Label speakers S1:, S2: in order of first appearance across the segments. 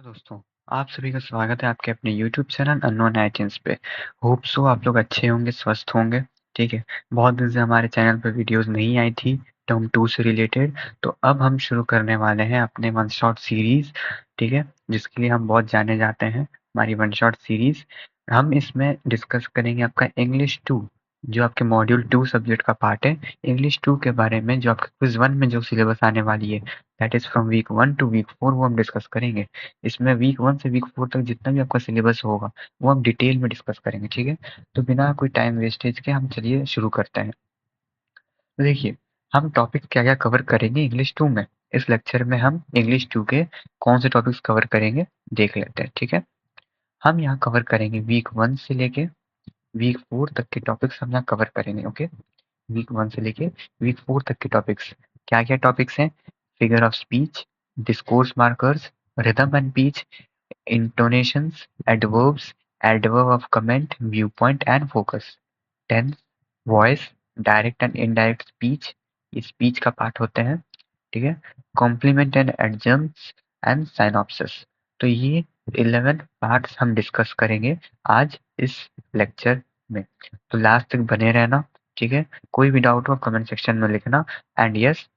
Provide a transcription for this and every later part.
S1: दोस्तों, आप सभी का स्वागत है आपके अपने यूट्यूब चैनल अननोन आईटीएंस पे। होप सो आप लोग अच्छे होंगे, स्वस्थ होंगे। ठीक है, बहुत दिन से हमारे चैनल पे वीडियोस नहीं आई थी टर्म 2 से रिलेटेड, तो अब हम शुरू करने वाले हैं अपने वन शॉट सीरीज। ठीक है, जिसके लिए हम बहुत जाने जाते हैं, हमारी वन शॉट सीरीज। हम इसमें डिस्कस करेंगे आपका इंग्लिश 2, जो आपके मॉड्यूल 2 सब्जेक्ट का पार्ट है। इंग्लिश 2 के बारे में जो आपके क्विज 1 में जो सिलेबस आने वाली है, that is from week 1 to week 4, वो हम डिस्कस करेंगे। इसमें वीक 1 से वीक 4 तक जितना भी आपका सिलेबस होगा वो हम डिटेल में डिस्कस करेंगे। ठीक है, तो बिना कोई टाइम वेस्टेज के हम चलिए शुरू करते हैं। तो देखिए, हम टॉपिक क्या क्या कवर करेंगे इंग्लिश 2 में। इस लेक्चर में हम इंग्लिश 2 के कौन से टॉपिक्स कवर करेंगे देख लेते हैं। ठीक है, हम यहाँ कवर करेंगे वीक 1 से लेके वीक 4 तक के टॉपिक्स हम यहाँ कवर करेंगे। ओके, वीक 1 से लेके वीक 4 तक के टॉपिक्स क्या क्या टॉपिक्स हैं? Figure of speech, discourse markers, rhythm and pitch, intonations, adverbs, adverb of comment, viewpoint and focus, tense, voice, direct and indirect speech, ये speech का पार्ट होते हैं। ठीक है, कॉम्प्लीमेंट एंड एडजम्स एंड साइनॉप्सिस। तो ये 11 पार्ट्स हम डिस्कस करेंगे आज इस लेक्चर में, तो लास्ट तक बने रहना। ठीक है, कोई भी डाउट हो कमेंट सेक्शन में लिखना। एंड यस,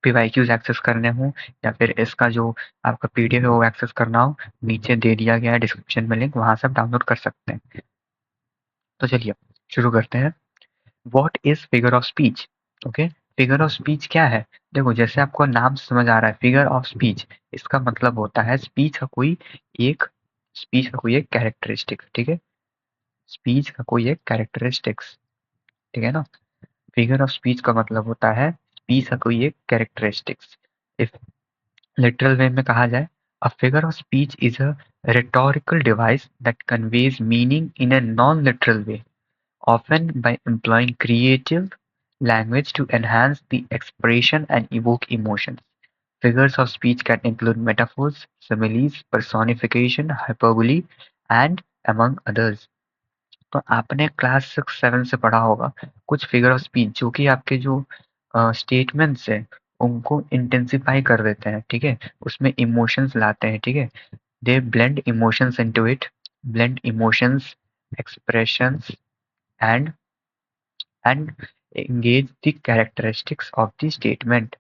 S1: पीवाईक्यूज एक्सेस करने हो या फिर इसका जो आपका पीडीएफ है वो एक्सेस करना हो, नीचे दे दिया गया है डिस्क्रिप्शन में लिंक, वहां से आप डाउनलोड कर सकते हैं। तो चलिए शुरू करते हैं। What is figure of speech? Okay, figure of speech क्या है? देखो, जैसे आपको नाम से समझ आ रहा है, फिगर ऑफ स्पीच, इसका मतलब होता है एक स्पीच का कोई एक कैरेक्टरिस्टिक। ठीक है, स्पीच का कोई एक कैरेक्टरिस्टिक्स। ठीक है ना, फिगर ऑफ स्पीच का मतलब होता है स्पीच का कोई एक कैरेक्टरिस्टिक्स। इफ लिटरल वे में कहा जाए, अ figure of speech is a rhetorical device that conveys meaning in a non-literal way, often by employing creative language to enhance the expression and evoke emotions. Figures of speech can include metaphors, similes, personification, hyperbole, and among others. तो आपने class 6-7 से पढ़ा होगा कुछ figure of speech जो कि आपके जो स्टेटमेंट्स है उनको इंटेंसिफाई कर देते हैं। ठीक है, उसमें इमोशंस लाते हैं। ठीक है, they blend emotions into it, blend emotions, expressions and and engage the characteristics of the statement,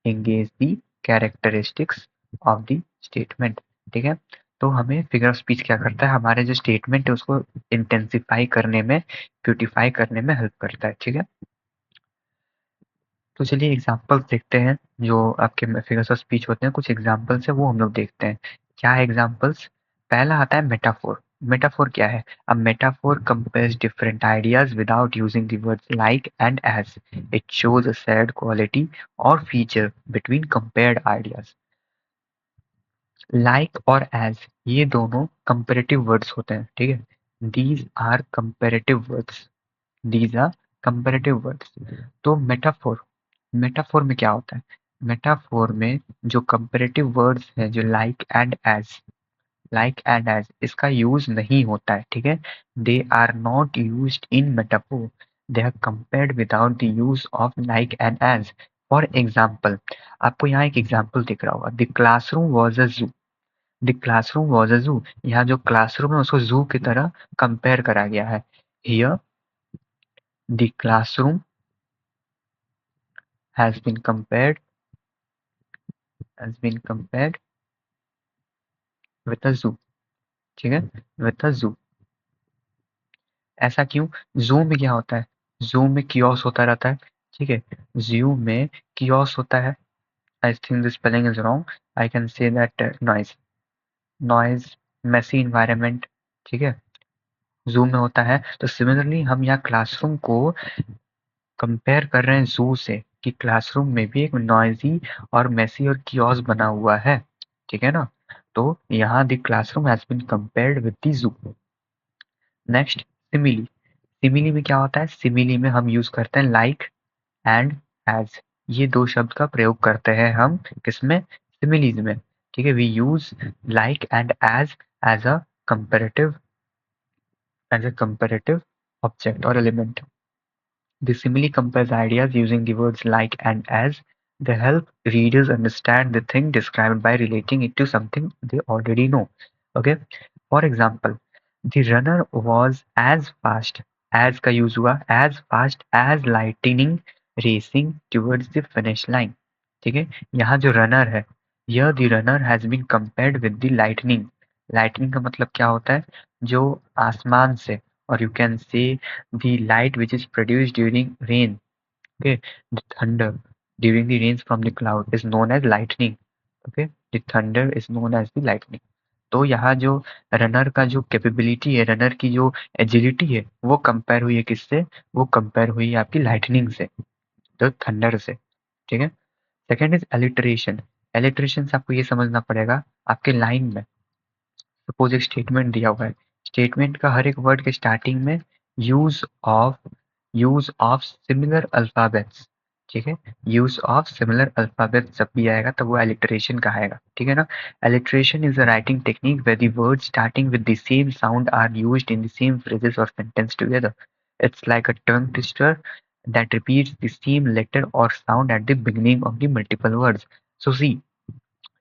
S1: engage the characteristics of the statement। ठीक है, तो हमें फिगर ऑफ स्पीच क्या करता है, हमारे जो स्टेटमेंट है उसको इंटेंसिफाई करने में, ब्यूटिफाई करने में हेल्प करता है। ठीक है, तो चलिए एग्जांपल्स देखते हैं। जो आपके फिगर्स ऑफ स्पीच होते हैं, कुछ एग्जांपल्स है वो हम लोग देखते हैं। क्या है एग्जांपल्स? पहला आता है मेटाफोर। मेटाफोर क्या है? A metaphor compares different ideas without using the words like and as. It shows a shared quality और feature between compared ideas. Like और एज, ये दोनों कंपेरेटिव वर्ड्स होते हैं। ठीक है, these are comparative words, these are comparative words. तो metaphor, metaphor में क्या होता है? मेटाफोर में जो कंपेरेटिव वर्ड्स हैं, जो like and as, like and as इसका यूज नहीं होता है। ठीक है, they are not used in metaphor, they are compared without the use of like and as. For example, आपको यहाँ एक एग्जाम्पल दिख रहा होगा, द क्लासरूम वॉज अ जू। द क्लासरूम वॉज अ जू, यहाँ जो क्लासरूम है उसको जू की तरह कंपेयर करा गया है। Here the classroom has been compared, has been compared with a zoo। ठीक है, with a zoo। ऐसा क्यों? जू में क्या होता है? जू में कियोस होता रहता है। ठीक है, जू में कियोस होता है। I think the spelling is wrong, I can say that noise, noise, messy environment. ठीक है, जू में होता है। तो सिमिलरली हम यहाँ क्लासरूम को कंपेयर कर रहे हैं जू से, कि क्लासरूम में भी एक नॉइजी और मेसी और कियोस बना हुआ है। ठीक है ना, तो यहाँ the classroom has been compared with the zoo. Next, simile. Simile में क्या होता है? सिमिली में हम यूज करते हैं लाइक एंड एज, ये दो शब्द का प्रयोग करते हैं हम किसमें? सिमिलीज में। ठीक है, we use like and as as a comparative, as a comparative object और element. The simile compares ideas using the words like and as. They help readers understand the thing described by relating it to something they already know. Okay? For example, the runner was as fast as का use हुआ as fast as lightning racing towards the finish line. ठीक है? यहाँ जो runner है, यह the runner has been compared with the lightning. Lightning का मतलब क्या होता है? जो आसमान से, और you can say the light which is produced during rain. Okay, the thunder during the rains from the cloud is known as lightning. Okay, the thunder is known as the lightning. तो यहाँ जो runner का जो capability है, runner की जो agility है, वो कंपेयर हुई है किससे? वो कंपेयर हुई है आपकी लाइटनिंग से, तो थंडर से। ठीक है। Second is alliteration. एलिटरेशन से आपको ये समझना पड़ेगा, आपके लाइन में सपोज एक स्टेटमेंट दिया हुआ है, स्टेटमेंट का हर एक वर्ड के स्टार्टिंग में यूज ऑफ सिमिलर अल्फाबेट्स। ठीक है, यूज ऑफ सिमिलर अल्फाबेट जब भी आएगा तब वो एलिटरेशन कहाएगा। ठीक है ना। Alliteration is a writing technique where the word starting with the same sound are used in the same phrases और sentence together. It's like a tongue twister that repeats the same letter or sound at the beginning of the multiple words. So see,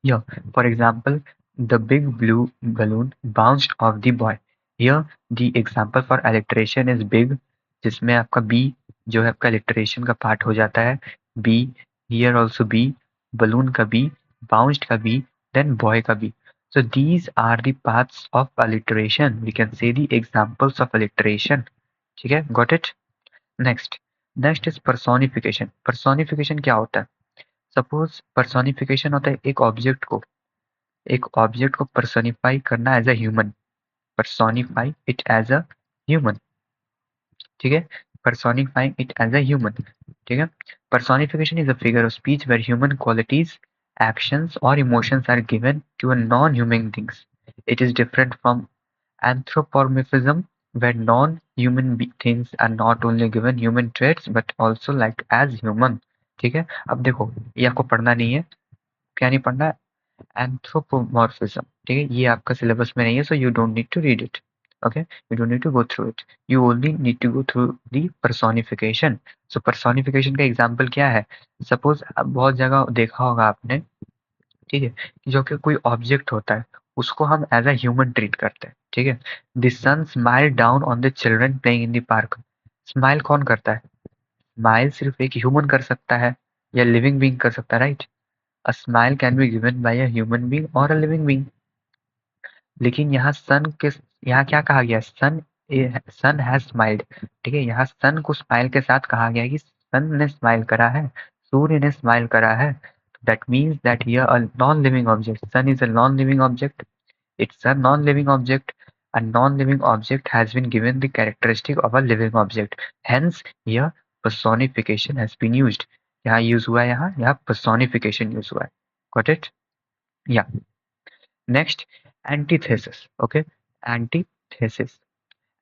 S1: here, for example, the big blue balloon bounced off the boy. Here, the example for alliteration is big, जिसमें आपका B जो है आपका alliteration का part हो जाता है। B, here also B, balloon का B, bounced का B, then boy का B. So these are the parts of alliteration. We can say the examples of alliteration. ठीक है, got it? Next is personification. Personification क्या होता है? Suppose personification होता है एक ऑब्जेक्ट को पर्सोनिफाई करना as a human, personify it as a human. ठीक है, personifying it as a human. ठीक है, personification is a figure of speech where human qualities, actions और emotions are given to a non human things. It is different from anthropomorphism where non-human things are not only given human traits but also like as human। ठीक है, अब देखो ये आपको पढ़ना नहीं है, क्या नहीं पढ़ना है? एंथ्रोपोमॉर्फिज्म। ठीक है, ये आपका सिलेबस में नहीं है, so you don't need to read it. Okay, you don't need to go through it, you only need to go through the personification. So personification का एग्जाम्पल क्या है? सपोज बहुत जगह देखा होगा आपने, ठीक है, जो कि कोई ऑब्जेक्ट होता है उसको हम एज अ ह्यूमन ट्रीट करते हैं। ठीक है, the sun smile down on the children playing in the park. Smile कौन करता है? स्माइल सिर्फ एक ह्यूमन कर सकता है या लिविंग बीइंग कर सकता है, right? A smile can be given by a human being or a living being। लेकिन यहाँ क्या कहा गया? सन हैज स्माइल्ड। ठीक है, यहाँ सन को स्माइल के साथ कहा गया है कि सन ने स्माइल करा है, सूर्य ने स्माइल करा है। That means that here a non living object, sun is a non living object, it's a non-living object. A non-living object has been given the characteristic of a living object. Hence, here personification has been used. यहाँ use हुआ है, यहाँ personification use हुआ है। Got it? Yeah. Next, antithesis. Okay, antithesis.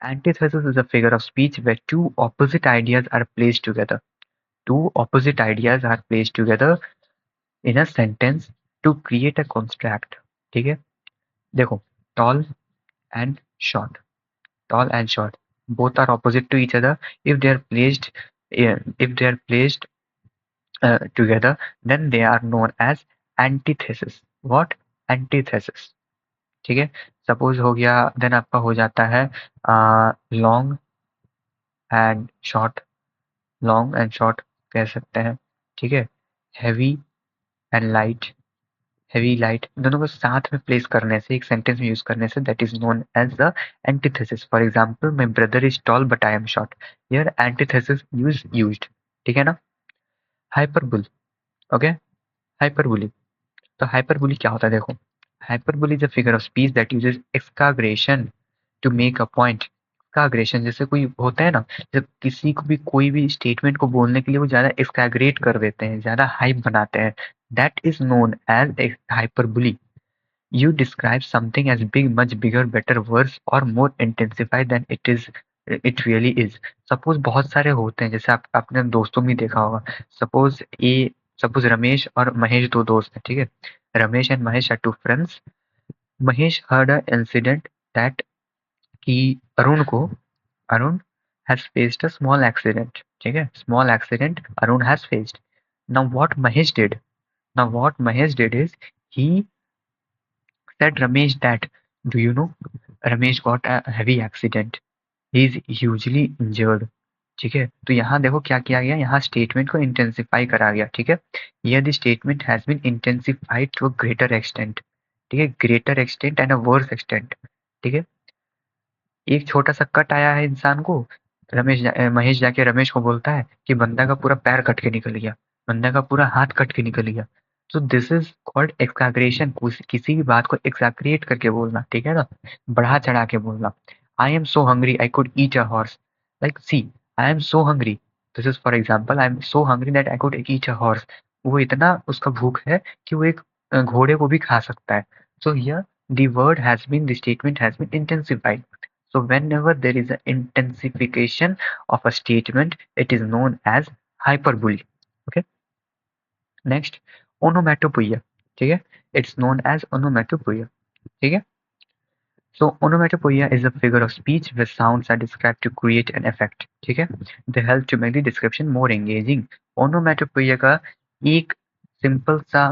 S1: Antithesis is a figure of speech where two opposite ideas are placed together. Two opposite ideas are placed together in a sentence to create a construct. ठीक है, देखो, tall and short. Tall and short, both are opposite to each other. If they are placed, if they are placed together, then they are known as antithesis. What? Antithesis। ठीक है, suppose हो गया, then आपका हो जाता है long and short. Long and short कह सकते हैं। ठीक है, heavy and light. Heavy light दोनों को साथ में प्लेस करने से, एक सेंटेंस में यूज करने से, that is known as the antithesis. For example, my brother is tall but I am short. Here antithesis used. ठीक है ना। हाइपरबुल। Okay, hyperbole. तो हाइपरबुली क्या होता है? देखो, hyperbole is a figure of speech that uses exaggeration to make a point. Exaggeration, जैसे कोई होता है ना, जब किसी को भी कोई भी स्टेटमेंट को बोलने के लिए वो ज्यादा एक्सकाग्रेट कर देते हैं, ज्यादा हाइप बनाते हैं, that is known as hyperbole. You describe something as big, much bigger, better, worse or more intensified than it really is। Suppose बहुत सारे होते हैं, जैसे आप अपने दोस्तों में देखा होगा। सपोज सपोज रमेश और महेश दो दोस्त हैं। ठीक है, Ramesh and Mahesh are two friends. Mahesh heard a incident that कि Arun has faced a small accident। ठीक है, small accident Arun has faced। Now what Mahesh did is he said Ramesh that, do you know, Ramesh got a heavy accident. He is hugely injured. ठीक है, तो यहाँ देखो क्या किया गया, यहाँ स्टेटमेंट को इंटेंसिफाई करा गया। ठीक है, here the statement has been intensified to a greater extent. ठीक है, greater extent and a worse extent. ठीक है, एक छोटा सा कट आया है इंसान को, महेश जाके रमेश को बोलता है कि बंदा का पूरा पैर कट के निकल गया, बंदा का पूरा हाथ कट के निकल गया। तो दिस इज कॉल्ड एक्सैग्रेशन, किसी भी बात को एक्सैग्रेट करके बोलना। ठीक है ना, बढ़ा चढ़ा के बोलना। I am so hungry I could eat a horse, like see I am so hungry, this is for example, I am so hungry that I could eat a horse. वो इतना उसका भूख है कि वो एक घोड़े को भी खा सकता है। So here the word has been, the statement has been intensified. So whenever there is an intensification of a statement, it is known as hyperbole. Okay. Next, onomatopoeia. ठीक है, it's known as onomatopoeia. ठीक है. So onomatopoeia is a figure of speech where sounds are described to create an effect. ठीक है, they help to make the description more engaging. onomatopoeia का एक simple सा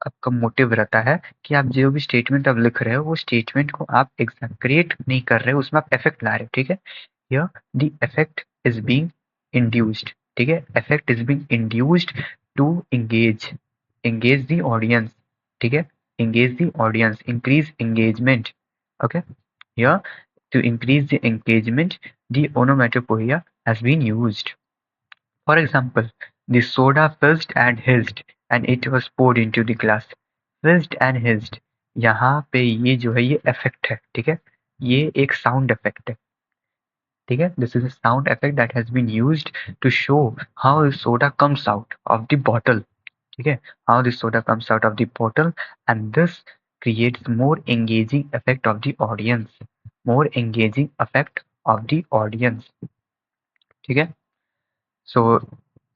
S1: आपका मोटिव रहता है कि आप जो भी स्टेटमेंट आप लिख रहे हो वो स्टेटमेंट को आप एग्जैक्रेट नहीं कर रहे हो, उसमें आप इफेक्ट ला रहे हो। ठीक है, here the effect is being induced. ठीक है, effect is being induced to engage the audience. ठीक है, engage the audience, increase engagement. Okay, here to increase the engagement, the onomatopoeia has been used. For example, the soda fizzed and hissed and it was poured into the glass. Fizzed and hissed, यहाँ पे ये जो है ये effect है। ठीक है, ये एक साउंड इफेक्ट है। ठीक है, this is a sound effect that has been used to show how soda comes out of the bottle. ठीक है, how the soda comes out of the bottle, and this creates more engaging effect of the audience, more engaging effect of the audience. ठीक है, so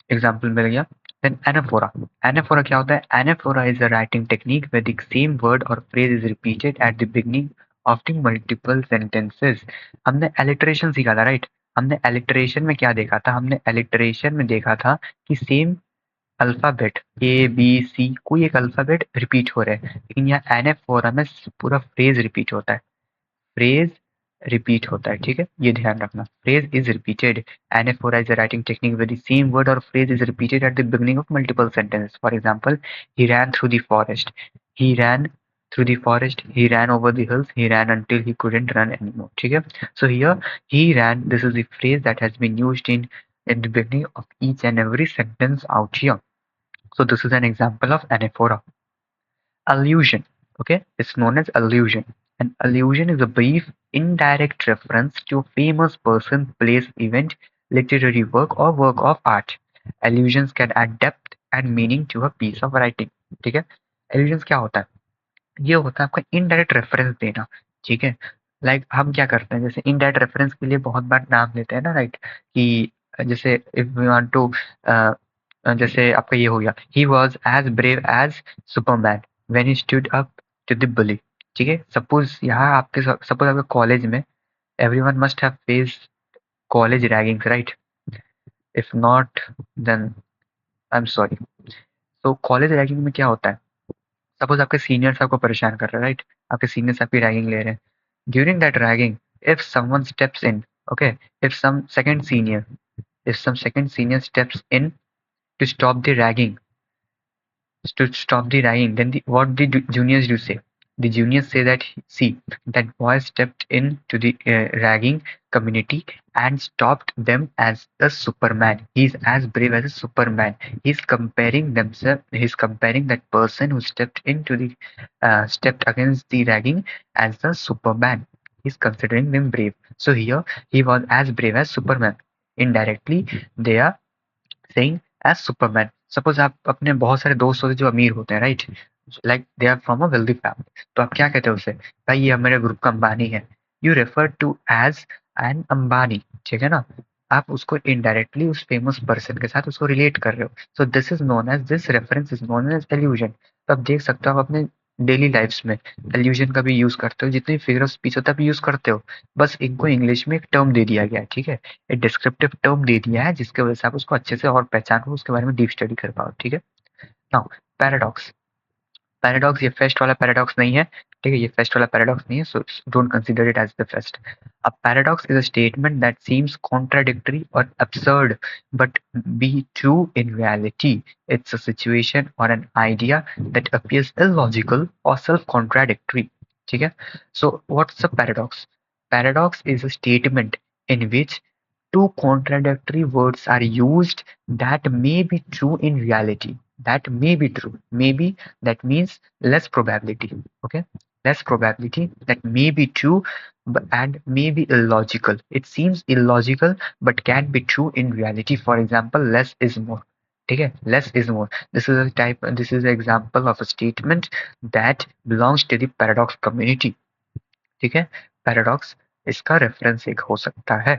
S1: example मिल गया। Then anaphora, anaphora क्या होता है? Anaphora is a writing technique where the same word और phrase is repeated at the beginning of the multiple sentences. हमने alliteration सीखा था, राइट? हमने एलिटरेशन में क्या देखा था? हमने एलिटरेशन में देखा था कि same alphabet A B C कोई एक अल्फाबेट रिपीट हो रहा है, लेकिन यहाँ एनाफोरा में पूरा फ्रेज रिपीट होता है। फ्रेज रिपीट होता है। ठीक है, ये ध्यान रखना, phrase is repeated. Anaphora is a writing technique where the same word और phrase is repeated at the beginning of multiple sentences. For example, he ran through the forest, he ran through the forest, he ran over the hills, he ran until he couldn't run anymore. ठीक है, so here he ran, this is the phrase that has been used in the beginning of each and every sentence out here. So this is an example of anaphora. Allusion, okay, it's known as allusion. An allusion is a brief, indirect reference to a famous person, place, event, literary work, or work of art. Allusions can add depth and meaning to a piece of writing. ठीक है, allusions क्या होता है? ये होता है आपका indirect reference देना। ठीक है, लाइक हम क्या करते हैं, जैसे इनडायरेक्ट रेफरेंस के लिए बहुत बार नाम लेते हैं ना, राइट? कि जैसे इफ वी वांट टू, जैसे आपका ये हो गया, he was as brave as Superman when he stood up to the bully. ठीक है, सपोज यहाँ आपके सपोज आपके कॉलेज में everyone must have faced college raggings, right? If not then I am sorry. तो कॉलेज रैगिंग में क्या होता है? सपोज आपके सीनियर्स आपको परेशान कर रहे हैं, राइट? आपके सीनियर्स आपकी रैगिंग ले रहे हैं। During that ragging, if someone steps in, okay, if some second senior, if some second senior steps in to stop the ragging, then what the juniors do say? The juniors say that, see, that boy stepped into the ragging community and stopped them as a Superman. He's as brave as a Superman. He's comparing themselves. He's comparing that person who stepped against the ragging as a Superman. He's considering them brave. So here he was as brave as Superman. Indirectly, they are saying as Superman. Suppose आप अपने बहुत सारे दोस्त होते हैं जो अमीर होते हैं, right? Like they are from a wealthy family, तो आप क्या कहते हो उसे? भाई ये मेरे ग्रुप का अंबानी है। You refer to as an Ambani. ठीक है ना, आप उसको इनडायरेक्टली उस फेमस पर्सन के साथ उसको रिलेट कर रहे हो। So this is known as, this reference is known as allusion. तो आप देख सकते हो, आप अपने डेली लाइफ्स में एल्यूजन का भी यूज करते हो, जितने फिगर ऑफ स्पीच होता है भी यूज करते हो, बस इनको इंग्लिश में एक टर्म दे दिया गया है, ठीक है, एक डिस्क्रिप्टिव टर्म दे दिया है जिसकी वजह से आप उसको अच्छे से और पहचानो, उसके बारे में डीप स्टडी कर पाओ, ठीक है। नाउ पैराडॉक्स, पैराडॉक्स ये फेस्ट वाला पैराडॉक्स नहीं है, ठीक है, ये फेस्ट वाला पैराडॉक्स नहीं है, so don't consider it as the fest. A paradox is a statement that seems contradictory or absurd but be true in reality. It's a situation or an idea that appears illogical or self-contradictory. ठीक है? So what's a paradox? Paradox is a statement in which two contradictory words are used that may be true in reality. That may be true. Maybe that means less probability. Okay, less probability that may be true and may be illogical. It seems illogical but can be true in reality. For example, less is more. ठीक है, less is more. This is an example of a statement that belongs to the paradox community. ठीक है, paradox इसका reference एक हो सकता है.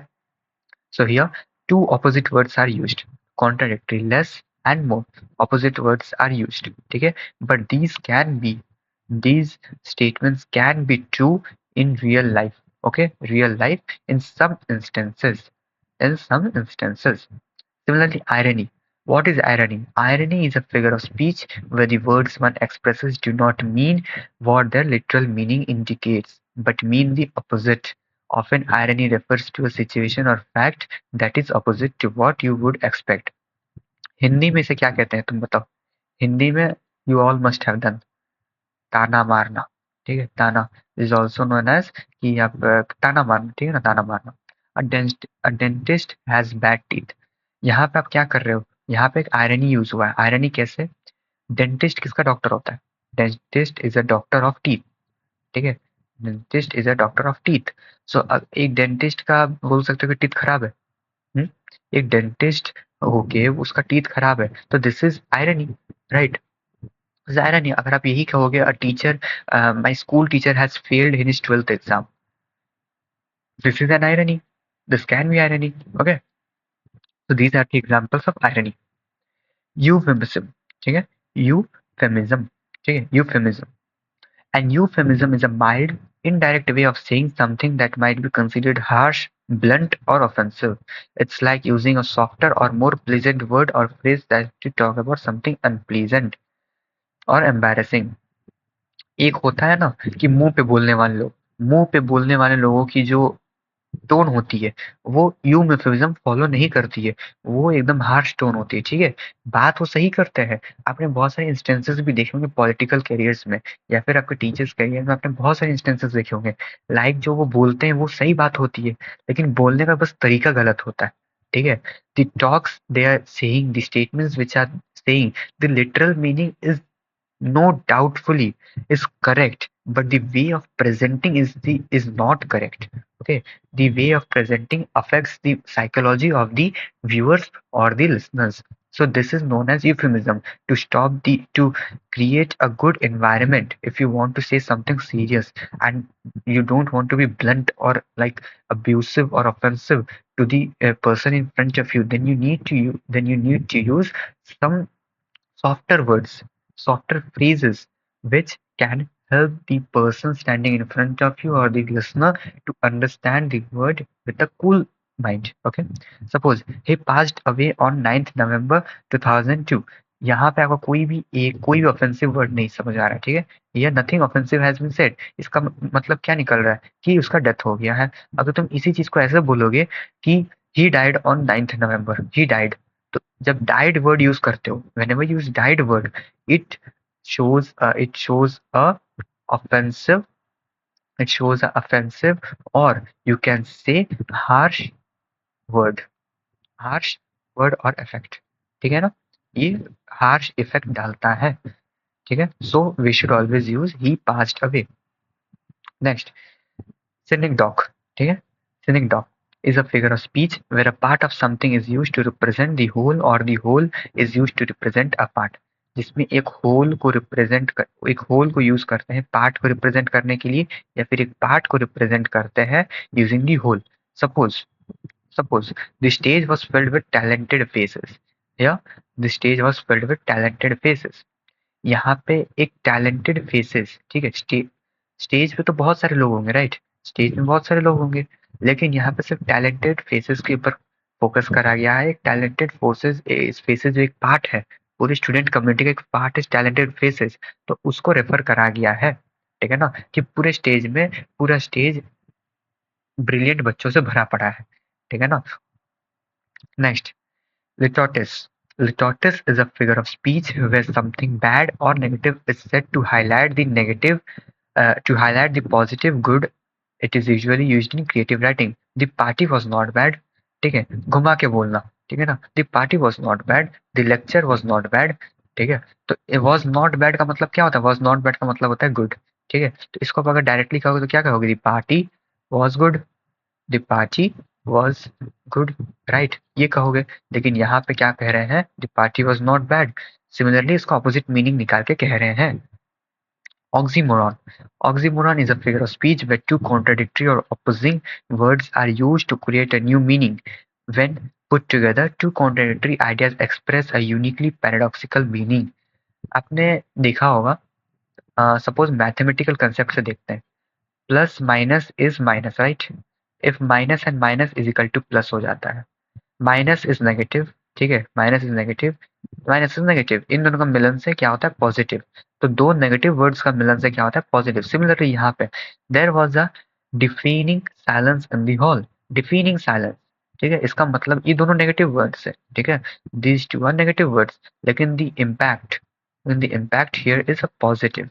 S1: So here two opposite words are used, contradictory, less and more. Opposite words are used, ठीक है, but these statements can be true in real life. Okay, real life in some instances. In some instances. Similarly, irony. What is irony? Irony is a figure of speech where the words one expresses do not mean what their literal meaning indicates, but mean the opposite. Often, irony refers to a situation or fact that is opposite to what you would expect. Hindi में इसे क्या कहते हैं तुम बताओ? हिंदी में you all must have done ताना मारना, ठीक है, ताना is also known as कि आप ताना मारना, ठीक है ना, ताना मारना. A dentist has bad teeth. यहाँ पे आप क्या कर रहे हो? यहाँ पे एक आयरनी यूज हुआ है. आयरनी कैसे? डेंटिस्ट किसका डॉक्टर होता है? Dentist is a doctor of teeth, ठीक है, dentist is a doctor of teeth. So एक डेंटिस्ट का बोल सकते हो कि टीथ खराब है. हुँ? एक डेंटिस्ट होके उसका टीथ खराब है, तो this is irony, right? Irony. अगर आप यही कहोगे a teacher, my school teacher has failed in his 12th exam, this is an irony. This can be irony. Okay, so these are the examples of irony. Euphemism, ठीक है, euphemism, ठीक है, euphemism. An euphemism is a mild, indirect way of saying something that might be considered harsh, blunt, or offensive. It's like using a softer or more pleasant word or phrase that to talk about something unpleasant or embarrassing. एक होता है ना कि मुंह पे बोलने वाले लोग, मुंह पे बोलने वाले लोगों की जो टोन होती है वो यूमेफिज्म फॉलो नहीं करती है, वो एकदम हार्श टोन होती है, ठीक है, बात वो सही करते हैं. आपने बहुत सारे इंस्टेंसेस भी देखे होंगे पॉलिटिकल करियर्स में या फिर आपके टीचर्स करियर में, आपने बहुत सारे इंस्टेंसेस देखे होंगे, लाइक जो वो बोलते हैं वो सही बात होती है लेकिन बोलने का बस तरीका गलत होता है, ठीक है. The talks they are saying, the statements which are saying, the literal meaning is no doubtfully is correct, but the way of presenting is not correct. Okay, the way of presenting affects the psychology of the viewers or the listeners. So this is known as euphemism, to create a good environment. If you want to say something serious and you don't want to be blunt or like abusive or offensive to the person in front of you, then you need to use some softer words, softer phrases which can help the person standing in front of you or the listener to understand the word with a cool mind. Okay, suppose he passed away on 9th November 2002. यहाँ पे आपको कोई भी offensive word नहीं समझ आ रहा है, ठीक है, या nothing offensive has been said. इसका मतलब क्या निकल रहा है कि उसका डेथ हो गया है. अगर तुम इसी चीज को ऐसे बोलोगे कि he died on 9th November, he died, तो जब डाइड वर्ड यूज करते हो, whenever you use died word, it shows a offensive, it shows a offensive, or you can say harsh word, harsh word or effect, ठीक है ना, ये harsh effect डालता है, ठीक है. So we should always use he passed away. Next, synecdoche, ठीक है, synecdoche is a figure of speech where a part of something is used to represent the whole or the whole is used to represent a part. जिसमें एक whole को एक whole को use करते हैं part को रिप्रेजेंट करने के लिए या फिर एक पार्ट को रिप्रेजेंट करते हैं using the whole. Suppose the stage was filled with talented faces, या the stage was filled with talented faces. यहाँ पे एक टैलेंटेड फेसेस, ठीक है, स्टेज पे तो बहुत सारे लोग होंगे, राइट, स्टेज में बहुत सारे लोग होंगे, लेकिन यहाँ पे सिर्फ टैलेंटेड फेसेस के ऊपर फोकस करा गया है। एक टैलेंटेड फोर्सेस फेसेस जो एक पार्ट है, पूरी स्टूडेंट कम्युनिटी का एक पार्ट इज टैलेंटेड फेसेस, तो उसको रेफर करा गया है, ठीक है ना, कि पूरे स्टेज में पूरा स्टेज ब्रिलियंट बच्चों से भरा पड़ा है, ठीक है ना। Next, लिटोटिस. Litotis is a figure of speech where something bad or negative is said to highlight the negative, to highlight the positive good. It is usually used in creative writing. The party was not bad. ठीक है, घुमा के बोलना, ठीक है ना, the party was not bad, the lecture was not bad, ठीक है, तो was not bad का मतलब क्या होता है, was not bad का मतलब होता है good, ठीक है, तो इसको आप अगर डायरेक्टली कहोगे तो क्या कहोगे, the party was good, the party was good, right, ये कहोगे, लेकिन यहाँ पे क्या कह रहे हैं, the party was not bad, similarly इसको ऑपोजिट मीनिंग निकाल के कह रहे हैं। Oxymoron. Oxymoron is a figure of speech where two contradictory or opposing words are used to create a new meaning. When put together, two contradictory ideas express a uniquely paradoxical meaning. आपने देखा होगा, suppose mathematical concept से देखते हैं, plus minus is minus, right, if minus and minus is equal to plus हो जाता है, minus is negative, ठीक है, minus is negative, minus is negative, इन दोनों का मिलन से क्या होता है, पॉजिटिव, तो दो नेगेटिव वर्ड्स का मिलन से क्या होता है, पॉजिटिव। सिमिलरली यहाँ पे there was a deafening silence in the hall, deafening silence, ठीक है, इसका मतलब ये दोनों नेगेटिव वर्ड्स है, ठीक है, these two are negative words, लेकिन the impact here is a positive,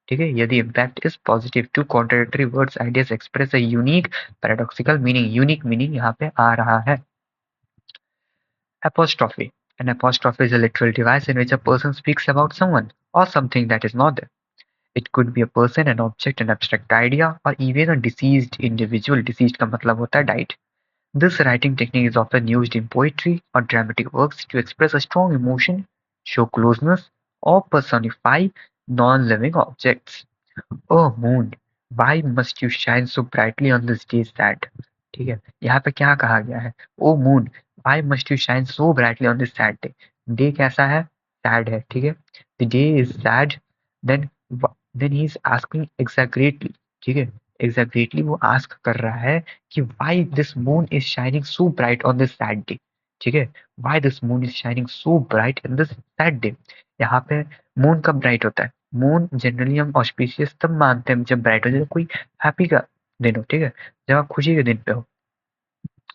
S1: ठीक है, यदि impact is positive, two contradictory words ideas express a unique paradoxical meaning, unique meaning यहाँ पे आ रहा है। Apostrophe. An apostrophe is a literal device in which a person speaks about someone or something that is not there. It could be a person, an object, an abstract idea, or even a deceased individual. Deceased का मतलब होता है died. This writing technique is often used in poetry or dramatic works to express a strong emotion, show closeness, or personify non-living objects. Oh moon, why must you shine so brightly on this day sad? ठीक है, यहाँ पे क्या कहा गया है, O moon why must you shine so brightly on this sad day, day कैसा है, सैड है, ठीक है, the day is sad, then then he is asking exactly, ठीक है, एग्जैक्टली वो आस्क कर रहा है कि why this moon is shining so bright on this sad day, ठीक है, why this moon is shining so bright in this sad day. यहाँ पे मून कब ब्राइट होता है, मून जनरली हम ऑस्पिशियस तब मानते हैं जब ब्राइट हो, जब कोई हैप्पी का दिन हो, ठीक है, जब आप खुशी के दिन पे हो,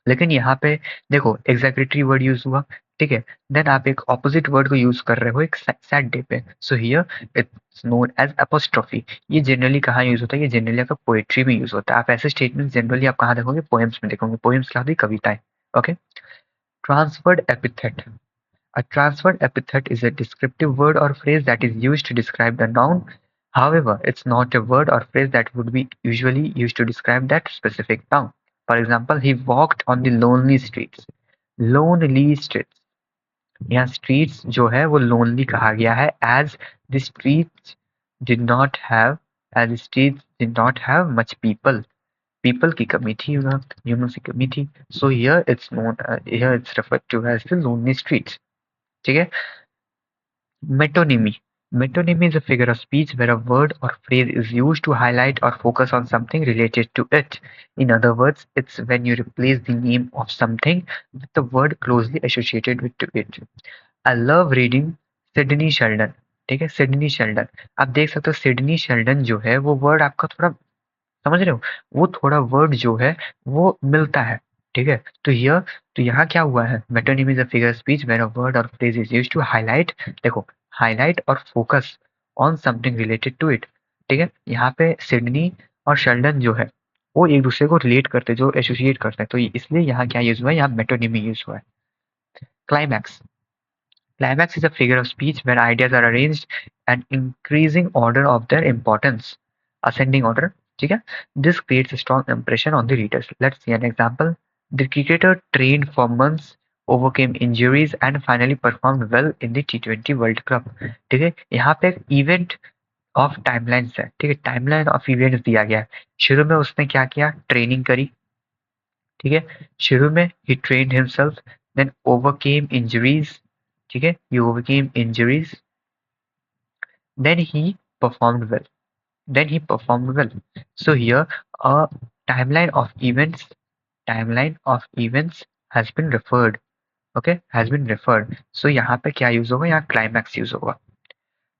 S1: लेकिन यहाँ पे देखो एग्जैक्टली वर्ड यूज हुआ, ठीक है, देन आप एक ऑपोजिट वर्ड को यूज कर रहे हो एक सैड डे पे, so here it's known as apostrophe. ये जनरली कहाँ यूज होता है, ये जनरली आपका पोएट्री में यूज होता है। आप ऐसे स्टेटमेंट जनरली आप कहाँ देखोगे, पोएम्स में देखोगे, पोएम्स क्या होती है, कविताएं, okay. Transferred epithet. A transferred epithet is a descriptive word or phrase that is used to describe the noun. However, it's not a word or phrase that would be usually used to describe that specific noun. For example, he walked on the lonely streets. Lonely streets. यहाँ streets जो है वो lonely कहा गया है as the streets did not have as the streets did not have much people. People की कमी थी, humans की कमी थी. So here it's known here it's referred to as the lonely streets. ठीक है. Metonymy. Metonymy is a figure of speech where a word or phrase is used to highlight or focus on something related to it. In other words, it's when you replace the name of something with the word closely associated with it. I love reading Sidney Sheldon, ठीक है, Sidney Sheldon, आप देख सकते हो Sidney Sheldon जो है वो word आपका थोड़ा समझ रहे हो, वो थोड़ा वर्ड जो है वो मिलता है, ठीक है, तो यहाँ क्या हुआ है, metonymy is a figure speech where a word और phrase is used to highlight, देखो हाईलाइट और focus on something related to it, ठीक है, यहाँ पे सिडनी और शेल्डन जो है वो एक दूसरे को रिलेट करते हैं, जो एसोसिएट करते हैं, तो इसलिए यहाँ क्या यूज हुआ है, यहाँ मेटोनिमी यूज हुआ है। Climax. Climax is a figure of speech where ideas are arranged and increasing order of their importance. Ascending order. ठीक है? This creates a strong impression on the readers. Let's see an example. The cricketer trained for months, overcame injuries and finally performed well in the T20 World Cup. ठीक है? यहाँ पे एक event of timelines है, ठीक है, timeline of events दिया गया है। शुरू में उसने क्या किया, ट्रेनिंग करी, ठीक है, शुरू में ही trained himself, then overcame injuries, ठीक है, he overcame injuries, then he performed well. Then he performed well. So here a timeline of events has been referred. Okay, has been referred. So यहाँ पे क्या use होगा? यहाँ climax use होगा.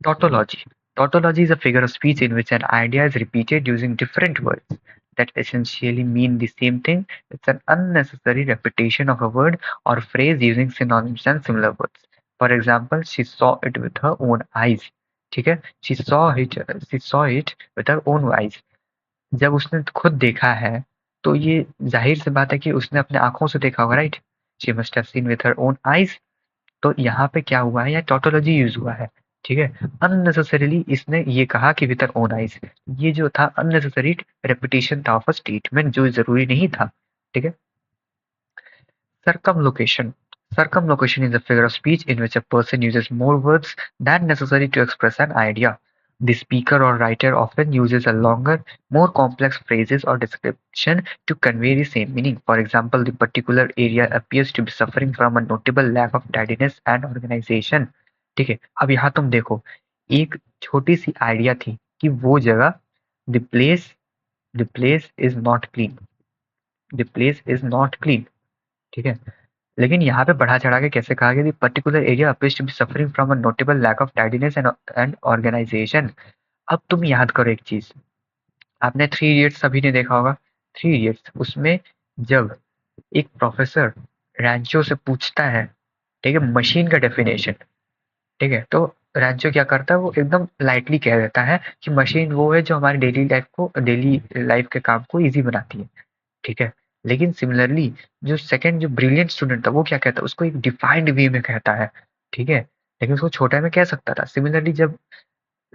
S1: Tautology. Tautology is a figure of speech in which an idea is repeated using different words that essentially mean the same thing. It's an unnecessary repetition of a word or phrase using synonyms and similar words. For example, she saw it with her own eyes. ठीक है? She saw it with her own eyes. जब उसने खुद देखा है, तो ये जाहिर सी बात है कि उसने अपने आँखों से देखा होगा, right? She must have seen with her own eyes. तो यहाँ पे क्या हुआ है? यहाँ टोटोलॉजी यूज हुआ है. ठीक है, अननेसेसरीली इसने ये कहा कि विद ओन आइज. ये जो था अननेसेसरी रेपिटेशन था ऑफ अ स्टेटमेंट जो जरूरी नहीं था. ठीक है. Circumlocution. Circumlocution is a figure of speech in which a person uses more words than necessary to express an idea. The speaker or writer often uses a longer, more complex phrases or description to convey the same meaning. For example, the particular area appears to be suffering from a notable lack of tidiness and organization. ठीक है, अब यहाँ तुम देखो, एक छोटी सी idea थी कि वो जगह the place is not clean. The place is not clean. ठीक है, लेकिन यहाँ पे बढ़ा चढ़ा के कैसे कहा गया, particular area appears to be suffering from a notable lack of tidiness and organisation. अब तुम याद करो एक चीज, आपने थ्री इडियट्स सभी ने देखा होगा. थ्री इडियट्स, उसमें जब एक प्रोफेसर रैंचो से पूछता है, ठीक है, मशीन का डेफिनेशन, ठीक है, तो रैंचो क्या करता है, वो एकदम लाइटली कह देता है कि मशीन वो है जो हमारी डेली लाइफ के काम को इजी बनाती है. ठीक है, लेकिन सिमिलरली जो सेकंड जो ब्रिलियंट स्टूडेंट था वो क्या कहता है, उसको एक डिफाइंड वे में कहता है. ठीक है, लेकिन उसको छोटा में कह सकता था. सिमिलरली जब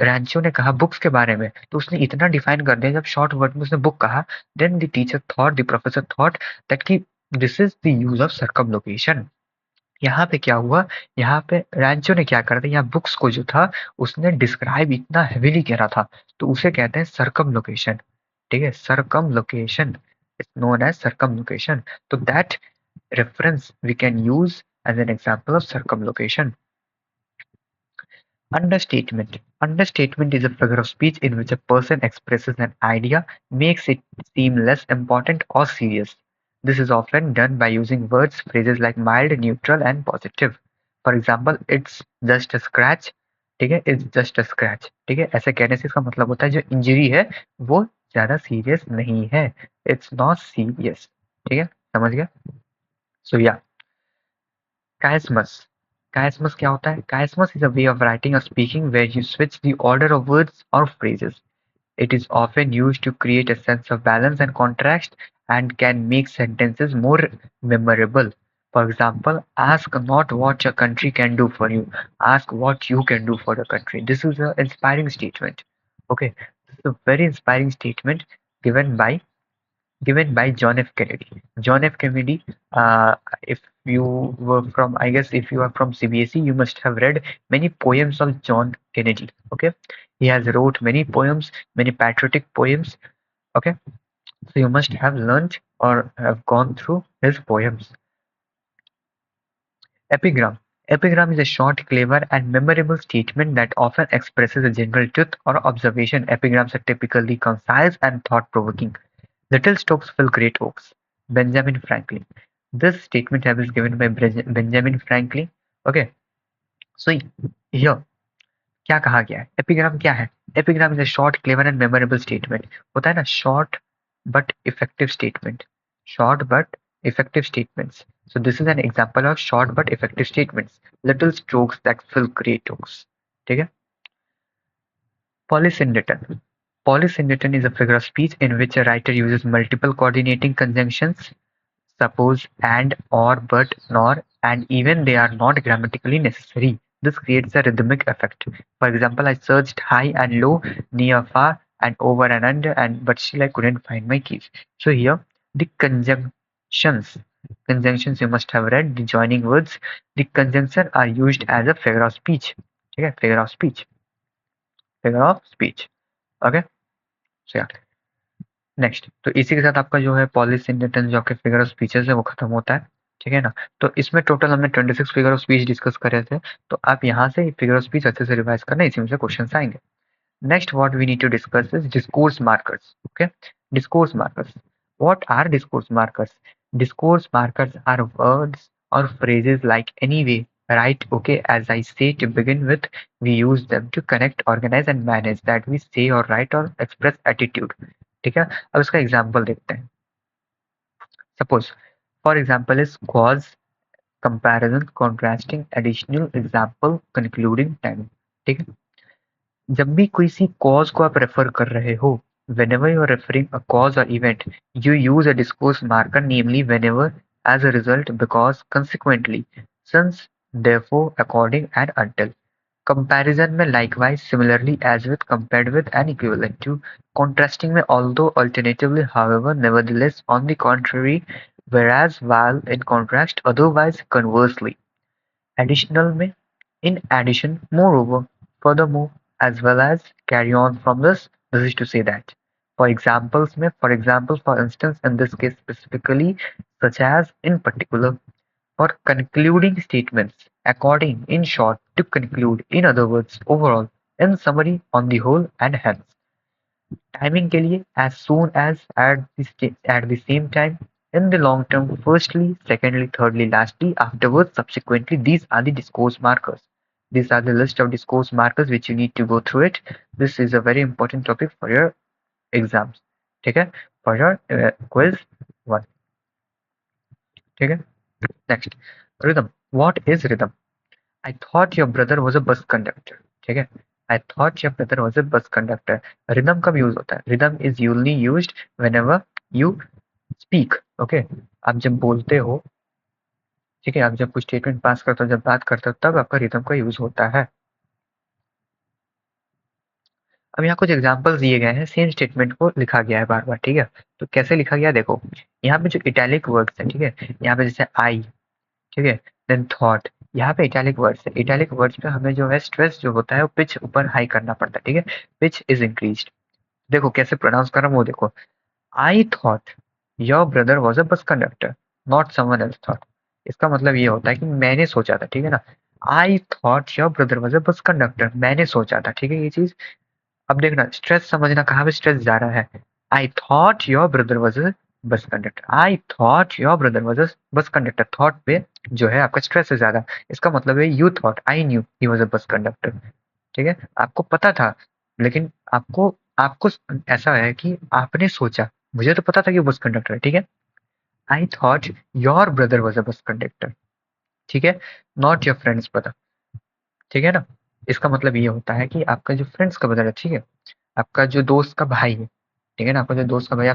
S1: रैंचो ने कहा बुक्स के बारे में, तो उसने इतना डिफाइन कर दिया, जब शॉर्ट वर्ड में उसने बुक कहा, then the professor thought that कि this is the use of circumlocution. यहाँ पे क्या हुआ, यहाँ पे रैंचो ने क्या करा था, यहाँ बुक्स को जो था उसने डिस्क्राइब इतना हेविली करा था, तो उसे कहते हैं सर्कमलोकेशन. ठीक है, सर्कमलोकेशन is known as circumlocution. So that reference we can use as an example of circumlocution. Understatement. Understatement is a figure of speech in which a person expresses an idea, makes it seem less important or serious. This is often done by using words, phrases like mild, neutral, and positive. For example, it's just a scratch. ठीक है, it's just a scratch. ठीक है, ऐसे कहने से इसका मतलब होता है जो इंजरी है वो ज्यादा सीरियस नहीं है. It's not serious. ठीक है, समझ गया. So yeah, chiasmus. Chiasmus क्या होता है? Chiasmus is a way of writing or speaking where you switch the order of words or phrases. It is often used to create a sense of balance and contrast and can make sentences more memorable. For example, ask not what your country can do for you, ask what you can do for the country. This is an inspiring statement. Okay, this is a very inspiring statement given by John F. Kennedy. John F. Kennedy, if you were from, I guess if you are from CBSE, you must have read many poems of John Kennedy. Okay, he has wrote many poems, many patriotic poems. Okay, so you must have learned or have gone through his poems. Epigram. Epigram is a short, clever, and memorable statement that often expresses a general truth or observation. Epigrams are typically concise and thought-provoking. Little stalks fill great oaks. Benjamin Franklin. This statement was given by Benjamin Franklin. Okay, so here क्या कहा गया है? Epigram क्या है? Epigram is a short, clever and memorable statement. होता है ना, short but effective statement. Short but effective statements. So this is an example of short but effective statements. Little strokes that fill great oaks. ठीक है? Polysyndeton. Polysyndeton is a figure of speech in which a writer uses multiple coordinating conjunctions, suppose, and, or, but, nor, and even they are not grammatically necessary. This creates a rhythmic effect. For example, I searched high and low, near, far, and over and under, and but still I couldn't find my keys. So here, the conjunctions you must have read, the joining words, the conjunctions are used as a figure of speech. Okay, figure of speech. Figure of speech. Okay, so yeah. Next, तो इसी के साथ आपका जो है पॉलीसिंडेटन जो आपके figure of speeches है वो खत्म होता है. ठीक है ना। तो इसमें टोटल हमने 26 फिगर ऑफ स्पीच डिस्कस करे थे, तो आप यहाँ से फिगर ऑफ स्पीच अच्छे से रिवाइज करना, इसी में से क्वेश्चन आएंगे। Next, what we need to discuss is discourse markers. Okay, discourse markers. What are discourse markers? Discourse markers are words or phrases like anyway, right, okay, as I say to begin with. We use them to connect, organize and manage that we say or write or express attitude. ठीक है, अब इसका example देखते हैं। Suppose for example is cause, comparison, contrasting, additional, example, concluding, time. ठीक है, जब भी किसी cause को आप रेफर कर रहे हो, whenever you are referring a cause or event, you use a discourse marker, namely whenever, as a result, because, consequently, since, therefore, according and until. Comparison में likewise, similarly as with, compared with and equivalent to. Contrasting में although, alternatively, however, nevertheless, on the contrary, whereas, while, in contrast, otherwise, conversely. Additional में in addition, moreover, furthermore, as well as, carry on from this is to say that. For examples में, for example, for instance, in this case specifically, such as, in particular. For concluding statements, according, in short, to conclude, in other words, overall, in summary, on the whole, and hence. Timing के लिए as soon as, at the same time, in the long term, firstly, secondly, thirdly, lastly, afterwards, subsequently. These are the discourse markers. These are the list of discourse markers which you need to go through it. This is a very important topic for your exams. ठीक है, for your quiz 1. ठीक है, next, rhythm. What is rhythm? I thought your brother was a bus conductor. ठीक है, I thought your brother was a bus conductor. Rhythm कब use होता है? Rhythm is usually used whenever you speak. Okay, आप जब बोलते हो, ठीक है, आप जब कुछ स्टेटमेंट पास करते हो, जब बात करते हो, तब आपका रिदम का यूज होता है। अब यहाँ कुछ एग्जांपल्स दिए गए हैं, सेम स्टेटमेंट को लिखा गया है बार बार। ठीक है, तो कैसे लिखा गया देखो, यहाँ पे जो इटैलिक वर्ड्स है, ठीक है, यहाँ पे जैसे आई, ठीक है, देन थॉट, यहाँ पे इटैलिक वर्ड्स है। इटैलिक वर्ड्स पे हमें जो है स्ट्रेस जो होता है वो पिच ऊपर हाई करना पड़ता है। ठीक है, पिच इज इंक्रीज्ड। देखो कैसे प्रोनाउंस कर रहा हूँ वो देखो, I thought your brother was a bus conductor, not someone else thought. इसका मतलब ये होता है कि मैंने सोचा था। ठीक है ना, I thought your brother was a bus conductor, मैंने सोचा था। ठीक है, ये चीज अब देखना, स्ट्रेस समझना कहाँ पे स्ट्रेस जा रहा है। I thought your brother was a bus conductor, I thought your brother was a bus conductor, thought पे जो है आपका स्ट्रेस है ज्यादा। इसका मतलब है you thought, I knew he was a bus conductor. ठीक है, आपको पता था, लेकिन आपको आपको ऐसा है कि आपने सोचा, मुझे तो पता था कि वो बस कंडक्टर है। ठीक है, I thought your brother was a bus conductor. ठीक है, नॉट योर फ्रेंड्स ब्रदर। ठीक है ना, इसका मतलब ये होता है कि आपका जो फ्रेंड्स का ब्रदर है, ठीक है, आपका जो दोस्त का भाई है, ठीक है ना, आपका जो दोस्त का भाई,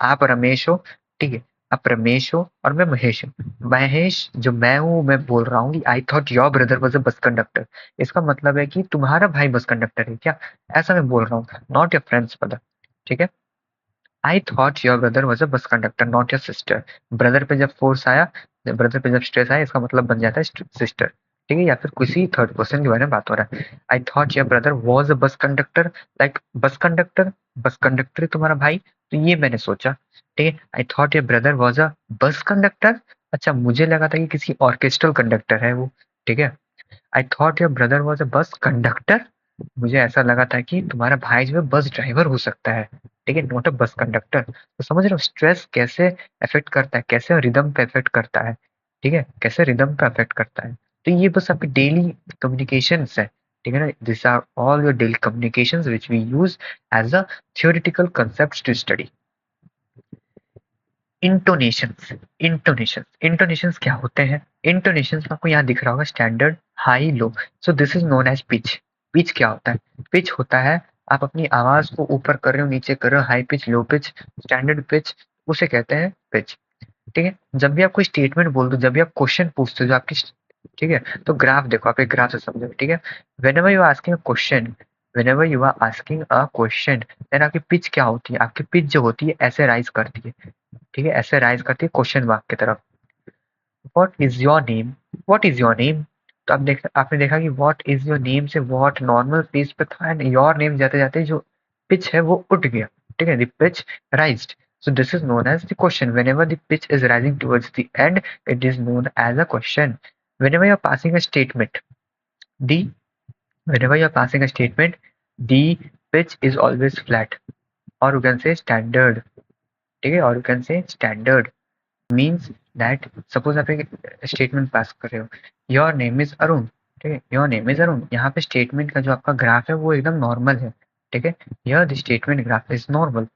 S1: आप रमेश हो, ठीक है, आप रमेश हो और मैं महेश हूँ। महेश जो मैं हूँ, मैं बोल रहा हूँ कि I thought your brother was a bus conductor. इसका मतलब है कि तुम्हारा भाई बस कंडक्टर है क्या, ऐसा मैं बोल रहा हूँ, नॉट योर फ्रेंड्स ब्रदर। ठीक है, I thought your brother was a bus conductor, not your sister. Brother पे जब फोर्स आया, ब्रदर पे जब स्ट्रेस आया, इसका मतलब बन जाता है सिस्टर। ठीक है, या फिर किसी थर्ड पर्सन के बारे में बात हो रहा है। I thought your brother was a bus conductor, like bus conductor तुम्हारा भाई, तो ये मैंने सोचा। ठीक है, I thought your brother was a bus conductor, अच्छा मुझे लगा था कि किसी ऑर्केस्ट्रल कंडक्टर है वो। ठीक है, I thought your brother was a bus conductor, मुझे ऐसा लगा था कि तुम्हारा भाई जो है बस ड्राइवर हो सकता है। ठीक है, नॉट अ बस कंडक्टर। तो समझ रहे हो स्ट्रेस कैसे अफेक्ट करता है, कैसे रिदम पे अफेक्ट करता है। ठीक है, कैसे रिदम पे अफेक्ट करता है। तो ये बस आपकी डेली कम्युनिकेशन है। ठीक है ना, this are all your daily communication which we use as a theoretical concept to study. Intonations, intonations क्या होते हैं? इंटोनेशंस आपको यहाँ दिख रहा होगा, standard, high, low. So this is known as pitch. Pitch क्या होता है? पिच होता है आप अपनी आवाज को ऊपर कर रहे हो, नीचे कर रहे हो, high pitch, low pitch, standard pitch, उसे कहते हैं पिच। ठीक है, जब भी आप कोई स्टेटमेंट बोल दो, जब भी आप क्वेश्चन पूछते हो जो आपकी, ठीक है, तो ग्राफ देखो, आप एक ग्राफ से समझो। ठीक है, whenever you are asking a question, whenever you are asking a question, then आपकी पिच क्या होती है? आपकी पिच जो होती है ऐसे राइज करती है। ठीक है, ऐसे राइज करती है क्वेश्चन मार्क की तरफ। What is your name, what is your name, तो आपने देखा कि व्हाट इज योर नेम से व्हाट नॉर्मल पेज पे था, एंड योर नेम जाते जाते जो पिच है वो उठ गया। ठीक है, the pitch राइज्ड। So this is known as the question. Whenever the pitch is rising towards the end, it is known as a question. Whenever you're passing a statement, the whenever you're passing a statement, the pitch is always flat, or you can say standard. Okay, or you can say standard means that suppose आप एक statement pass कर रहे हो, your name is Arun, ठीक है, your name is Arun, यहाँ पे statement का जो आपका ग्राफ है वो एकदम नॉर्मल है, ठीक है, यह the statement graph is normal.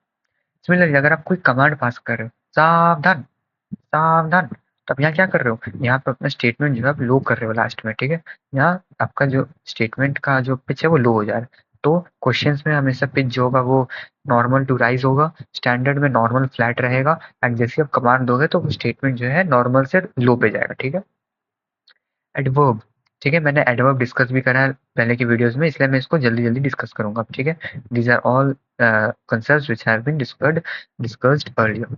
S1: Similarly अगर आप कोई कमांड पास कर रहे हो, सावधान सावधान, तो आप यहाँ क्या कर रहे हो, यहाँ पे अपना स्टेटमेंट जो है आप लो कर रहे हो लास्ट में, ठीक है, यहाँ आपका जो स्टेटमेंट का जो पिच है वो लो हो जा रहा है। तो क्वेश्चंस में हमेशा पिच जो होगा वो नॉर्मल टू राइज होगा, स्टैंडर्ड में नॉर्मल फ्लैट रहेगा, एंड जैसे आप कमांड दोगे तो वो स्टेटमेंट जो है नॉर्मल से लो पे जाएगा, ठीक है। एडवर्ब, ठीक है, मैंने एडवर्ब डिस्कस भी करा है पहले की वीडियोस में, इसलिए मैं इसको जल्दी जल्दी डिस्कस करूंगा, ठीक है। These are all concepts which have been discussed earlier.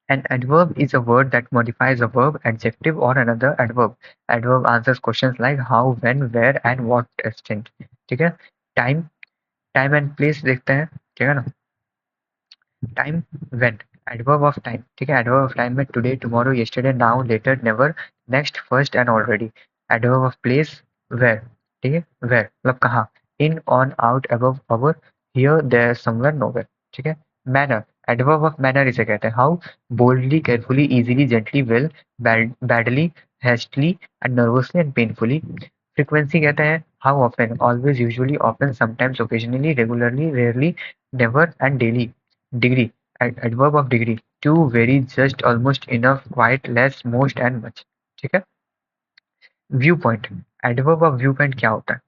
S1: An adverb is a word that modifies a verb, adjective, or another adverb. Adverb answers questions like how, when, where, and what extent. ठीक है। Time, time and place देखते हैं, ठीक है ना। Time, when, adverb of time, ठीक है, adverb of time में today, tomorrow, yesterday, now, later, never, next, first, and already. Adverb of place, where, ठीक है, where मतलब कहाँ, in, on, out, above, over, here, there, somewhere, nowhere, ठीक है। manner, adverb of manner इसे कहते हैं, how, boldly, carefully, easily, gently, well, badly, hastily, and nervously, and painfully. frequency कहते हैं how often, always, usually, often, sometimes, occasionally, regularly, rarely, never, and daily. Degree, adverb of degree, to, very, just, almost, enough, quite, less, most, and much, ठीक है। View point, adverb of view point क्या होता है,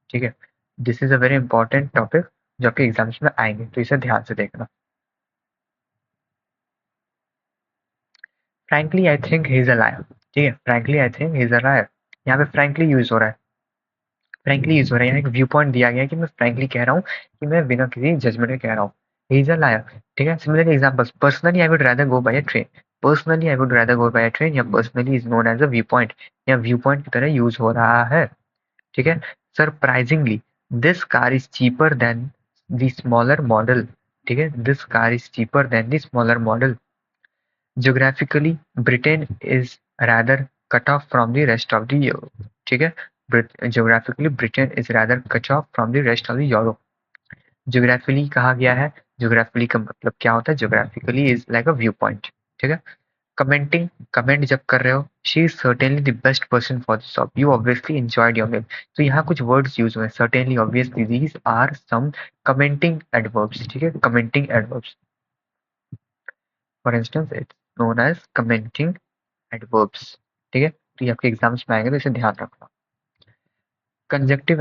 S1: ठीक है, this is a very important topic जो आपके exams में आएंगे, तो इसे ध्यान से देखना। Frankly I think he is a liar, ठीक है, frankly I think he is a liar, यहाँ पे फ्रैंकली यूज हो रहा है, फ्रैंकली यूज हो रहा है, यहाँ एक व्यू पॉइंट दिया गया है कि मैं फ्रैंकली कह रहा हूँ, कि मैं बिना किसी जजमेंट के कह रहा हूँ, ही इज अ लायर, ठीक है। Similar examples, personally I would rather go by a train, personally I would rather go by a train, या personally is known as a view point, या व्यू पॉइंट की तरह use हो रहा है, ठीक है। Surprisingly, this car is cheaper than the smaller model, ठीक है, this car is cheaper than the smaller model. Geographically, Britain is rather cut off from the rest of the Europe, ठीक है, geographically Britain is rather cut off from the rest of the Europe. Geographically कहा गया है, geographically का मतलब क्या होता है, geographically is like a view point, ठीक है। कमेंटिंग, कमेंट जब कर रहे हो, she is certainly the best person for this job, you obviously enjoyed your meal, तो यहाँ कुछ वर्ड्स यूज हुए, certainly, obviously, these are some commenting adverbs, ठीक है, commenting adverbs, for instance it's known as commenting adverbs, ठीक है, तो ये आपके एग्जाम्स में आएंगे तो इसे ध्यान रखना। Conjunctive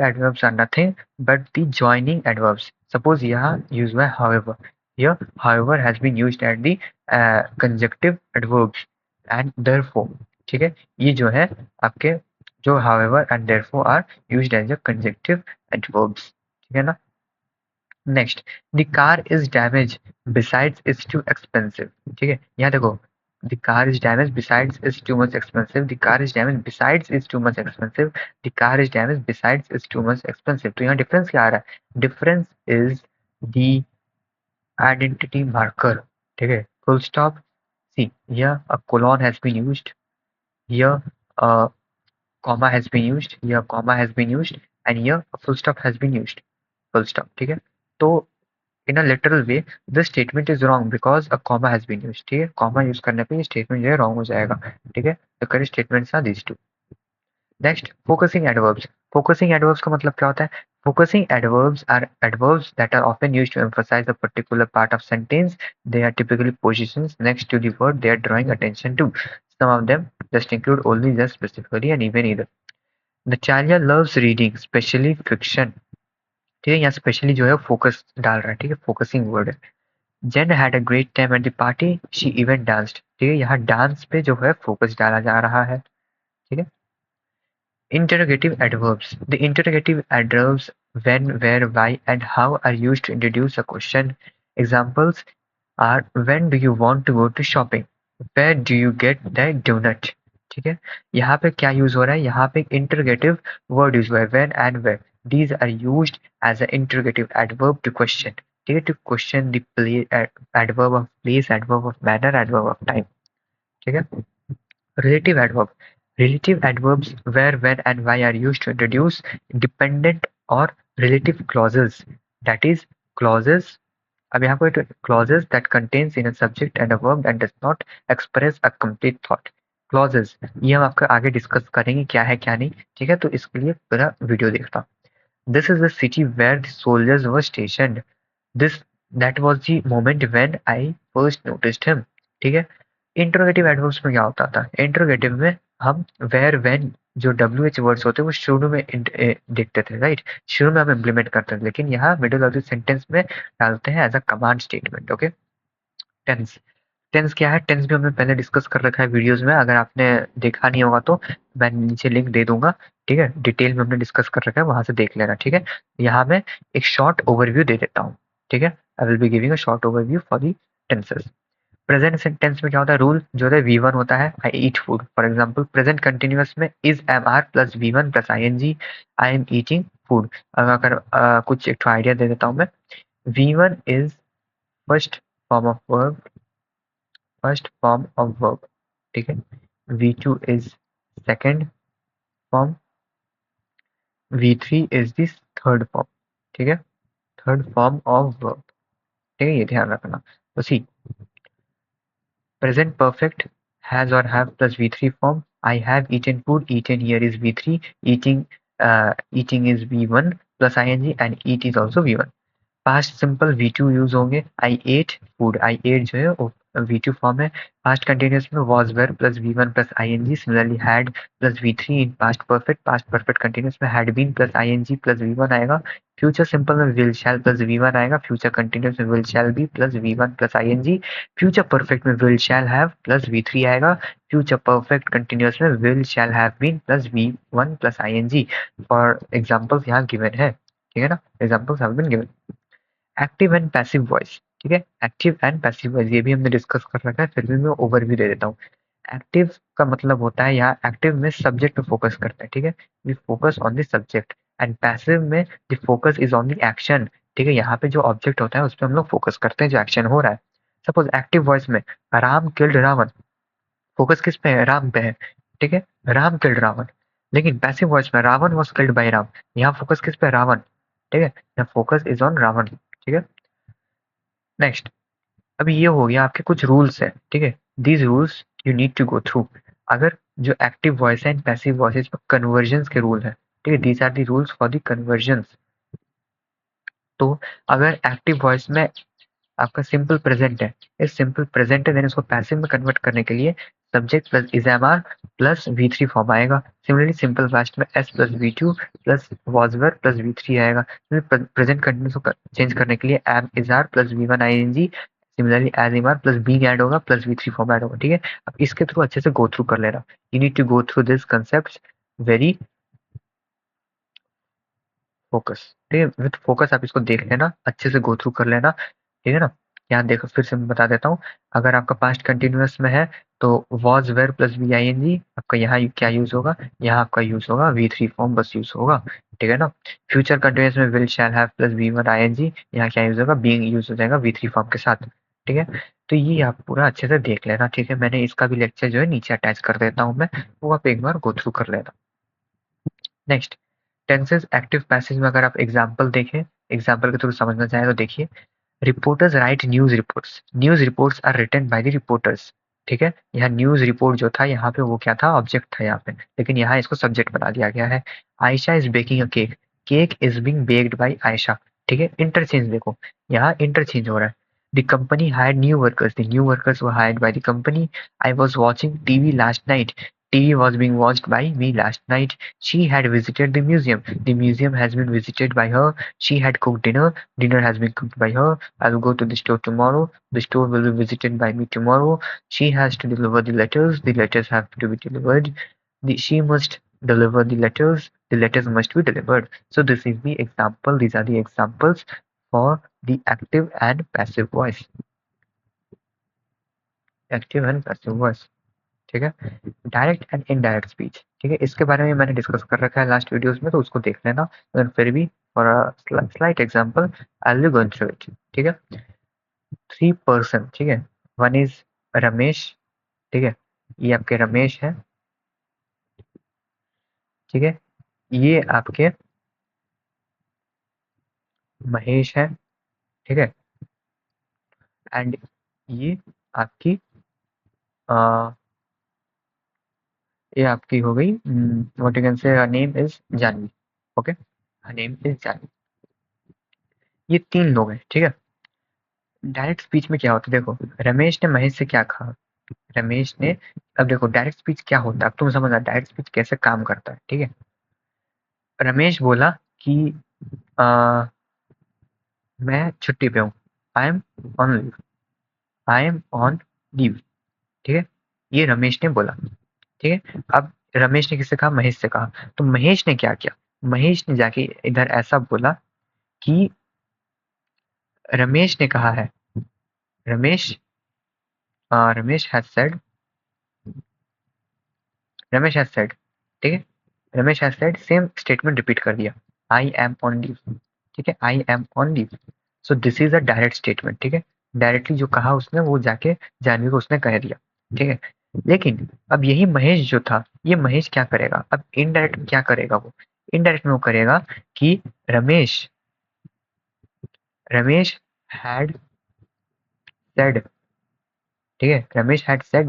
S1: adverbs are nothing but the joining adverbs. Suppose यहाँ use हुआ है however. Here however has been used at the conjunctive adverbs and therefore. ठीक है, ये जो है आपके जो however and therefore are used as a conjunctive adverbs. ठीक है ना। Next, the car is damaged besides it's too expensive. ठीक है, यहाँ देखो, the car is damaged besides it's too much expensive, the car is damaged besides it's too much expensive, the car is damaged besides it's too much expensive. तो यहाँ difference क्या आ रहा है, difference is the identity marker, ठीक है, full stop. See, here a colon has been used, here a comma has been used, here a comma has been used, and here a full stop has been used, full stop, ठीक है। तो in a literal way this statement is wrong because a comma has been used, ठीक है, comma use करने पे ये statement जो है wrong हो जाएगा, ठीक है। the correct statements are these two. Next, focusing adverbs. Focusing adverbs का मतलब क्या होता है, focusing adverbs are adverbs that are often used to emphasize a particular part of sentence. They are typically positions next to the word they are drawing attention to. Some of them just include only, just, specifically, and even, either. Natalia loves reading, especially fiction, ठीक है, यहाँ specially जो है focus डाल रहा है, ठीक है, फोकसिंग वर्ड है। Jane had a great time at the party, she even danced, ठीक है, यहाँ डांस पे जो है फोकस डाला जा रहा है, ठीक है। Interrogative adverbs, the interrogative adverbs when, where, why and how are used to introduce a question. Examples are when do you want to go to shopping, where do you get the donut, ठीक है। यहाँ पे क्या use हो रहा है, यहाँ पे इंटरोगेटिव वर्ड यूज हुआ है, when and where, these are used as an interrogative adverb to question, ठीक है, to question the adverb of place, adverb of manner, adverb of time. ठीक है, relative adverb, relative adverbs where, when and why are used to introduce dependent or relative clauses, that is clauses, अब यहाँ पर clauses that contains in a subject and a verb and does not express a complete thought। clauses ये हम आपका आगे discuss करेंगे क्या है क्या नहीं, ठीक है, तो इसके लिए पूरा वीडियो देखना। This is the city where the soldiers were stationed। This that was the moment when I first noticed him। ठीक है, इंट्रोगेटिव एडवर्ब्स में क्या होता था, इंट्रोगेटिव में हम वेयर व्हेन जो WH वर्ड्स होते हैं वो शुरू में देखते थे, राइट, शुरू में हम इम्प्लीमेंट करते थे, लेकिन यहाँ मिडिल ऑफ द सेंटेंस में डालते हैं as a command statement. Okay, tense, tense क्या है, टेंस भी हमने पहले डिस्कस कर रखा है वीडियोस में, अगर आपने देखा नहीं होगा तो मैं नीचे लिंक दे दूंगा। ठीक है, डिटेल में हमने डिस्कस कर रखा है, वहां से देख लेना। ठीक है, यहाँ मैं एक शॉर्ट ओवरव्यू दे देता हूँ। ठीक है, I will be giving a short overview for the tenses. Present sentence में क्या होता है, रूल जो होता है V1 होता है, I eat food. For example present continuous में is am are plus V1 plus ING, I am eating food. अगर कुछ एक आइडिया दे देता हूँ मैं, V1 is first form of verb, first form of verb. ठीक है, V2 is second form, V3 is this third form. ठीक है, थर्ड फॉर्म ऑफ वर्ब। ठीक है, ये ध्यान रखना। तो सी present perfect has or have plus V3 form। I have eaten food, eaten here is V3, eating is V1 plus ING and eat is also V1। Past simple V2 use होंगे, आई eight food, आई eight जो है वो V2 form है। Past continuous में was were plus V1 plus ING, similarly had plus V3 in past perfect continuous में had been plus ING plus V1 आएगा। Future simple में will shall plus V1 आएगा, future continuous में will shall be plus V1 plus ING, future perfect में will shall have plus V3 आएगा, future perfect continuous में will shall have been plus V1 plus ING। For examples यहाँ given है, ठीक है ना, examples have been given. Active and passive voice, ठीक है, एक्टिव एंड पैसिव वॉइस ये भी हमने डिस्कस कर रखा है, फिर भी मैं ओवरव्यू दे देता हूँ। एक्टिव का मतलब होता है, यहाँ एक्टिव में सब्जेक्ट पे फोकस करते हैं। ठीक है, we focus on the subject, and passive में the focus is on the action. ठीक है, यहाँ पे जो ऑब्जेक्ट होता है उस पर हम लोग फोकस करते हैं, जो एक्शन हो रहा है। सपोज एक्टिव वॉइस में राम किल्ड रावण, फोकस किस पे है, राम पे है। ठीक है, राम किल्ड रावण। लेकिन पैसिव वॉइस में Ravan was killed by Ram, यहाँ फोकस किस पे, रावण। ठीक है, यहाँ फोकस इज ऑन रावण। ठीक है, नेक्स्ट, अभी ये हो गया आपके कुछ रूल्स है। ठीक है, these rules you need to go through. अगर जो एक्टिव वॉइस है एंड पैसिव वॉइस पर कन्वर्जन के रूल है। ठीक है, these are the rules for the conversion. तो अगर एक्टिव वॉइस में आपका सिंपल प्रेजेंट है, इस सिंपल प्रेजेंट है, देन उसको पैसिव में कन्वर्ट करने के लिए subject plus is am are plus V3 form आएगा। सिमिलरली सिंपल पास्ट में S plus V2 plus was were plus V3 आएगा। प्रेजेंट कंटिन्यूस को चेंज करने के लिए am is are plus V1 ING, similarly as am are plus being add होगा plus V3 form add होगा। ठीक है, अब इसके थ्रू अच्छे से गो थ्रू कर लेना। You need to go through this concept very focus. ठीक है, विथ फोकस आप इसको देख लेना, अच्छे से गो थ्रू कर लेना। ठीक है ना, यहाँ देखो फिर से मैं बता देता हूँ। अगर आपका पास्ट कंटिन्यूअस में है तो वॉज वेर प्लस VING, आपका यहाँ क्या यूज होगा, यहाँ आपका यूज होगा V3 फॉर्म बस यूज होगा। ठीक है ना, फ्यूचर कंटिन्यूअस में will shall have plus V1 ING, यहाँ क्या यूज होगा, बीइंग यूज हो जाएगा V3 फॉर्म के साथ। ठीक है, तो ये आप पूरा अच्छे से देख लेना। ठीक है, मैंने इसका भी लेक्चर जो है नीचे अटैच कर देता हूँ मैं, वो आप एक बार गो थ्रू कर लेना। नेक्स्ट, टेंसेस एक्टिव पैसेज में अगर आप एग्जाम्पल देखें, एग्जाम्पल के थ्रू समझना चाहें तो देखिए, reporters write news reports, news reports are written by the reporters. ठीक है, यहाँ न्यूज रिपोर्ट जो था यहाँ पे वो क्या था, ऑब्जेक्ट था यहाँ पे, लेकिन यहाँ इसको सब्जेक्ट बना दिया गया है। Ayesha is baking a cake, cake is being baked by Ayesha. ठीक है, इंटरचेंज देखो, यहाँ इंटरचेंज हो रहा है। The company hired new workers, the new workers were hired by the company. I was watching TV last night, TV was being watched by me last night. She had visited the museum. The museum has been visited by her. She had cooked dinner. Dinner has been cooked by her. I will go to the store tomorrow. The store will be visited by me tomorrow. She has to deliver the letters. The letters have to be delivered. She must deliver the letters. The letters must be delivered. So this is the example. These are the examples for the active and passive voice. Active and passive voice. ठीक है, direct and indirect speech. ठीक है, इसके बारे में मैंने discuss कर रखा है लास्ट वीडियोस में, तो उसको देख लेना। अगर फिर भी for a slight example I will go through it, ठीक है। 3 पर्सन, ठीक है, वन इज रमेश, ठीक है, ये आपके रमेश है, ठीक है, ये आपके महेश है, ठीक है, एंड ये आपकी ये आपकी हो गई what you can say, her name is Janvi, okay, her name is Janvi. ये 3 लोग हैं, ठीक है। डायरेक्ट स्पीच में क्या होता है, देखो रमेश ने महेश से क्या कहा, रमेश ने, अब देखो डायरेक्ट स्पीच क्या होता है, अब तुम समझना डायरेक्ट स्पीच कैसे काम करता है, ठीक है। रमेश बोला कि आ, मैं छुट्टी पे हूँ, I am on leave, I am on leave, ठीक है, ये रमेश ने बोला, ठीक है। अब रमेश ने किससे कहा, महेश से कहा, तो महेश ने क्या किया, महेश ने जाके इधर ऐसा बोला कि रमेश ने कहा है, Ramesh Ramesh has said, Ramesh has said, ठीक है, Ramesh has said, same statement repeat कर दिया, आई एम ऑन लीव, ठीक है, I am on leave. So this is a direct statement, ठीक है, डायरेक्टली जो कहा उसने वो जाके जानवी को उसने कह दिया, ठीक है। लेकिन अब यही महेश जो था, ये महेश क्या करेगा, अब इनडायरेक्ट में क्या करेगा, वो इनडायरेक्ट में वो करेगा कि रमेश रमेश हैड सेड, ठीक है, Ramesh had said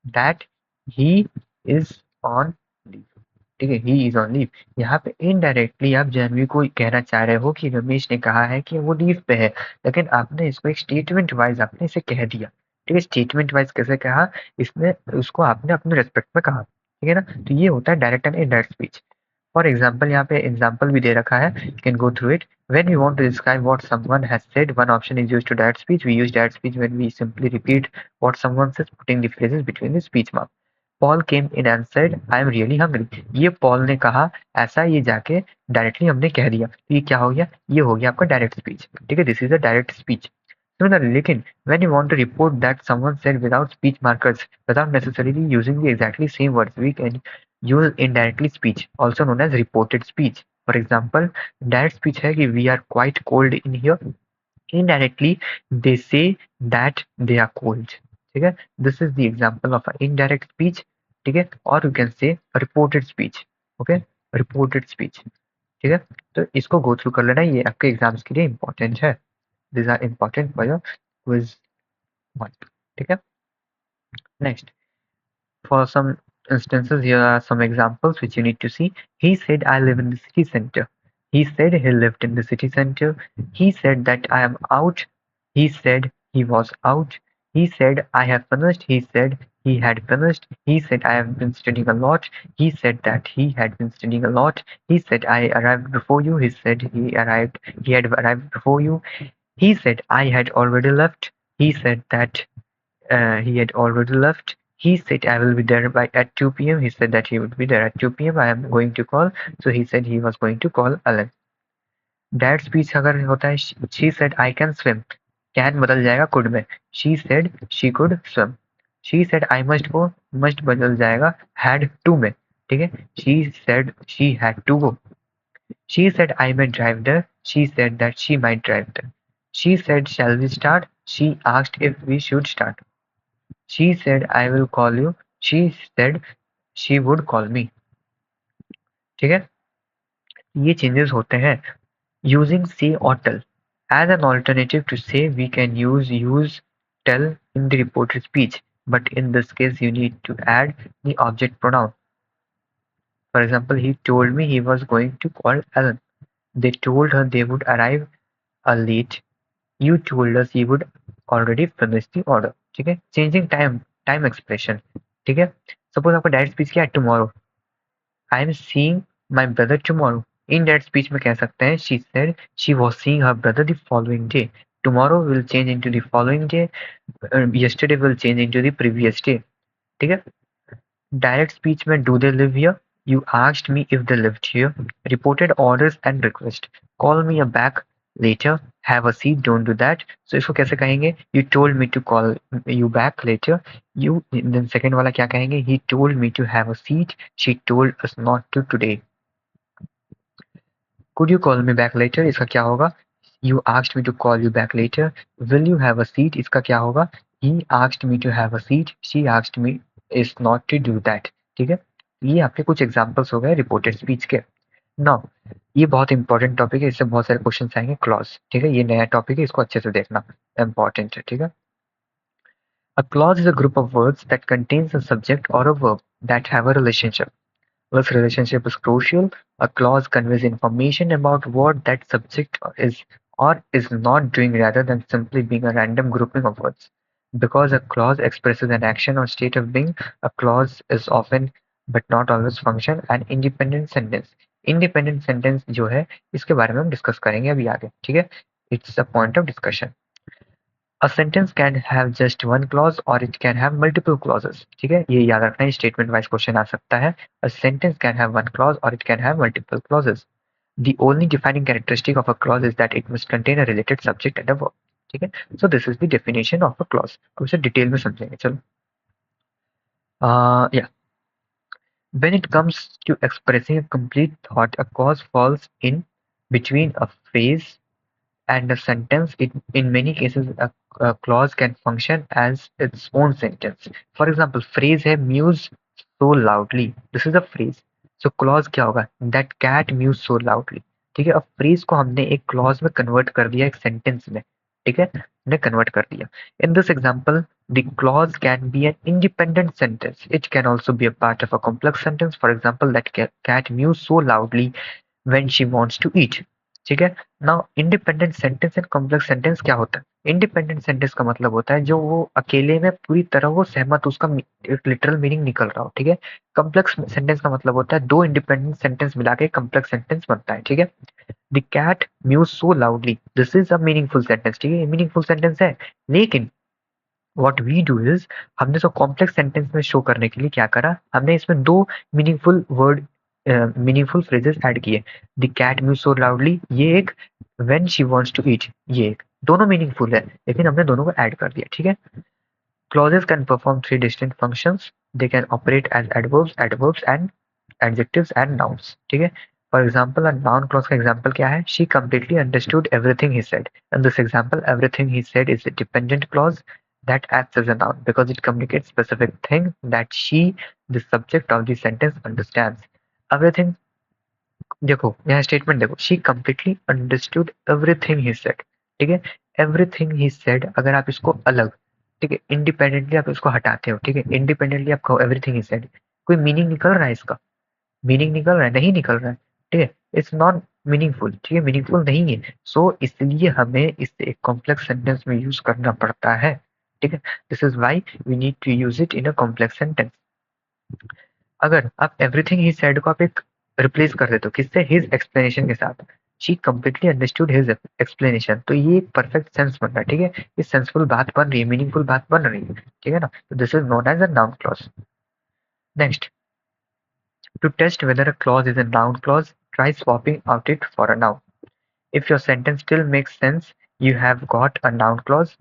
S1: that he is on leave, ठीक है, ही इज ऑन लीव। यहाँ पे इनडायरेक्टली आप जानवी को कहना चाह रहे हो कि रमेश ने कहा है कि वो लीव पे है, लेकिन आपने इसको एक स्टेटमेंट वाइज आपने इसे कह दिया, ठीक है। स्टेटमेंट वाइज कैसे कहा, इसमें उसको आपने अपने रेस्पेक्ट में कहा, ठीक है ना। तो ये होता है direct and indirect speech. For example यहाँ पे एग्जाम्पल भी दे रखा है, you can go through it. When we want to describe what someone has said, one option is used to direct speech. We use direct speech when we simply repeat what someone says, putting the phrases between the speech marks. Paul came in and said I am really hungry, ये Paul ने कहा, ऐसा ये जाके directly हमने कह दिया, तो ये क्या हो गया, ये हो गया आपका डायरेक्ट स्पीच, ठीक है, this is a direct speech. लेकिन when you want to report that someone said without speech markers, without necessarily using the exactly same words, we can use indirectly speech, also known as reported speech. For example, direct speech है कि we are quite cold in here. Indirectly, they say that they are cold. ठीक है, this is the example of an indirect speech. ठीक है, और you can say reported speech. Okay, reported speech. ठीक है, तो इसको go through कर लेना, ये आपके एग्जाम्स के लिए important है. These are important for your quiz 1. ठीक है, next. For some instances, here are some examples which you need to see. He said, I live in the city center. He said he lived in the city center. He said that I am out. He said he was out. He said I have finished. He said he had finished. He said I have been studying a lot. He said that he had been studying a lot. He said I arrived before you. He said he had arrived before you. He said I had already left. He said that he had already left. He said I will be there by at 2 p.m. He said that he would be there at 2 p.m. I am going to call. So he said he was going to call Alan. That speech अगर होता है she said I can swim. Can बदल जाएगा could में. She said she could swim. She said I must go. Must बदल जाएगा had to में. ठीक है. She said she had to go. She said I may drive there. She said that she might drive there. She said shall we start? She asked if we should start. She said I will call you. She said she would call me. ठीक है, ये changes होते हैं using say or tell. As an alternative to say, we can use tell in the reported speech, but in this case you need to add the object pronoun. For example, he told me he was going to call Ellen. They told her they would arrive late. You told us you would already finish the order. ठीक है, changing time expression. ठीक है, suppose आपका direct speech क्या है, tomorrow. I am seeing my brother tomorrow. In that speech में कह सकते हैं she said she was seeing her brother the following day. Tomorrow will change into the following day. Yesterday will change into the previous day. ठीक है, direct speech में do they live here? You asked me if they lived here. Reported orders and request. Call me back later. Have a seat. Don't do that. So इसको कैसे कहेंगे? You told me to call you back later. You then second वाला क्या कहेंगे? He told me to have a seat. She told us not to today. Could you call me back later? इसका क्या होगा? You asked me to call you back later. Will you have a seat? इसका क्या होगा? He asked me to have a seat. She asked me is not to do that. ठीक है, ये आपके कुछ एग्जाम्पल्स हो गए रिपोर्टेड स्पीच के. नाउ ये बहुत इंपॉर्टेंट टॉपिक है, इससे बहुत सारे क्वेश्चन आएंगे. क्लॉज, ठीक है, ये नया टॉपिक है, इसको अच्छे से देखना, इंपॉर्टेंट है. ठीक है, a clause is a group of words that contains a subject or a verb that have a relationship. This relationship is crucial. A clause conveys information about what that subject is or is not doing rather than simply being a random grouping of words. Because a clause expresses an action or state of being, a clause is often but not always function an independent sentence. Independent sentence जो है इसके बारे में हम discuss करेंगे अभी आगे. ठीक है, it's a point of discussion. A sentence can have just one clause or it can have multiple clauses. ठीक है, ये याद रखना है, स्टेटमेंट वाइज क्वेश्चन आ सकता है. A sentence can have one clause or it can have multiple clauses. The only defining characteristic of a clause is that it must contain a related subject and a verb. ठीक है, so this is the definition of a clause. अब इसे detail में समझेंगे. चलो, yeah. When it comes to expressing a complete thought, a clause falls in between a phrase and a sentence. In many cases, a clause can function as its own sentence. For example, phrase है mews so loudly. This is a phrase. So clause क्या होगा? That cat mews so loudly. ठीक है, अब phrase को हमने एक clause में convert कर दिया एक sentence में. ठीक है, हमने convert कर दिया. In this example, the clause can be an independent sentence. It can also be a part of a complex sentence. For example, that cat mews so loudly when she wants to eat. ठीक है, now independent sentence and complex sentence क्या होता है? Independent sentence का मतलब होता है जो वो अकेले में पूरी तरह वो सहमत, उसका एक लिटरल मीनिंग निकल रहा हो. ठीक है, कॉम्प्लेक्स सेंटेंस का मतलब होता है दो इंडिपेंडेंट सेंटेंस मिला के कॉम्प्लेक्स सेंटेंस बनता है. ठीक है, the cat mews so loudly, this is a meaningful sentence. ठीक है, मीनिंगफुल सेंटेंस है, लेकिन व्हाट वी डू इज हमने इसको कॉम्प्लेक्स सेंटेंस में शो करने के लिए क्या करा, हमने इसमें दो meaningful word meaningful phrases add किए. The cat mews so loudly ये एक, when she wants to eat ये एक, दोनों मीनिंगफुल है लेकिन हमने दोनों को ऐड कर दिया. ठीक है, clauses can perform three distinct functions. They can operate as adverbs, adverbs and adjectives and nouns. ठीक है, for example, a noun clause का example क्या है? She completely understood everything he said. In this example, everything he said is a dependent clause that acts as a noun because it communicates specific thing that she, the subject of the sentence, understands. Everything, देखो यहाँ statement देखो, she completely understood everything he said. ठीक है, everything he said अगर आप इसको अलग, ठीक है, इंडिपेंडेंटली आप इसको हटाते हो. ठीक है, इंडिपेंडेंटली आप कहो एवरीथिंग ही सेड, कोई मीनिंग निकल रहा है इसका? मीनिंग निकल रहा है? नहीं निकल रहा है. ठीक है, इट्स नॉट मीनिंगफुल. ठीक है, मीनिंगफुल नहीं है. सो इसलिए हमें इसे एक कॉम्प्लेक्स सेंटेंस में यूज करना पड़ता है. ठीक है, this is why we need to use it in a complex sentence. अगर आप एवरीथिंग ही सेड को आप एक रिप्लेस कर देते हो किससे? हिज एक्सप्लेनेशन के साथ. She completely understood his explanation, तो ये एक परफेक्ट सेंस बन रहा है. ठीक है, ये सेंसफुल बात बन रही है, मीनिंगफुल बात बन रही है. ठीक है ना, तो this is known as a noun clause. Next, to test whether a clause is a noun clause, try swapping out it for a noun. If your sentence still makes sense, you have got a noun clause.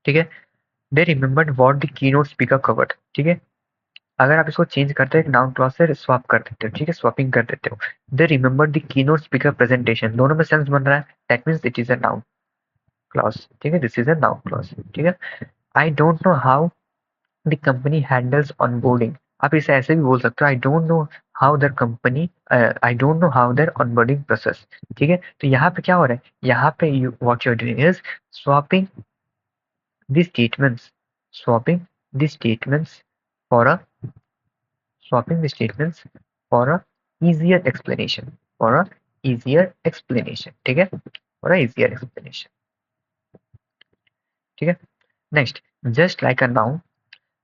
S1: ठीक है, they remembered what the keynote speaker covered. ठीक है, अगर आप इसको change करते हो एक नाउन क्लॉज से स्वैप कर देते हो. ठीक है, स्वैपिंग कर देते हो. They remember the keynote speaker presentation, दोनों में सेंस बन रहा है, that means it is a noun clause. ठीक है, this is a noun clause. ठीक है, I don't know how the company handles onboarding. आप इसे ऐसे भी बोल सकते हो, I don't know how their company, I don't know how their onboarding process. ठीक है, तो यहाँ पे क्या हो रहा है, यहाँ पे you what you are doing is swapping the statements, swapping the statements for a swapping the statements for a easier explanation, for a easier explanation. ठीक है, for a easier explanation. ठीक है, next, just like a noun,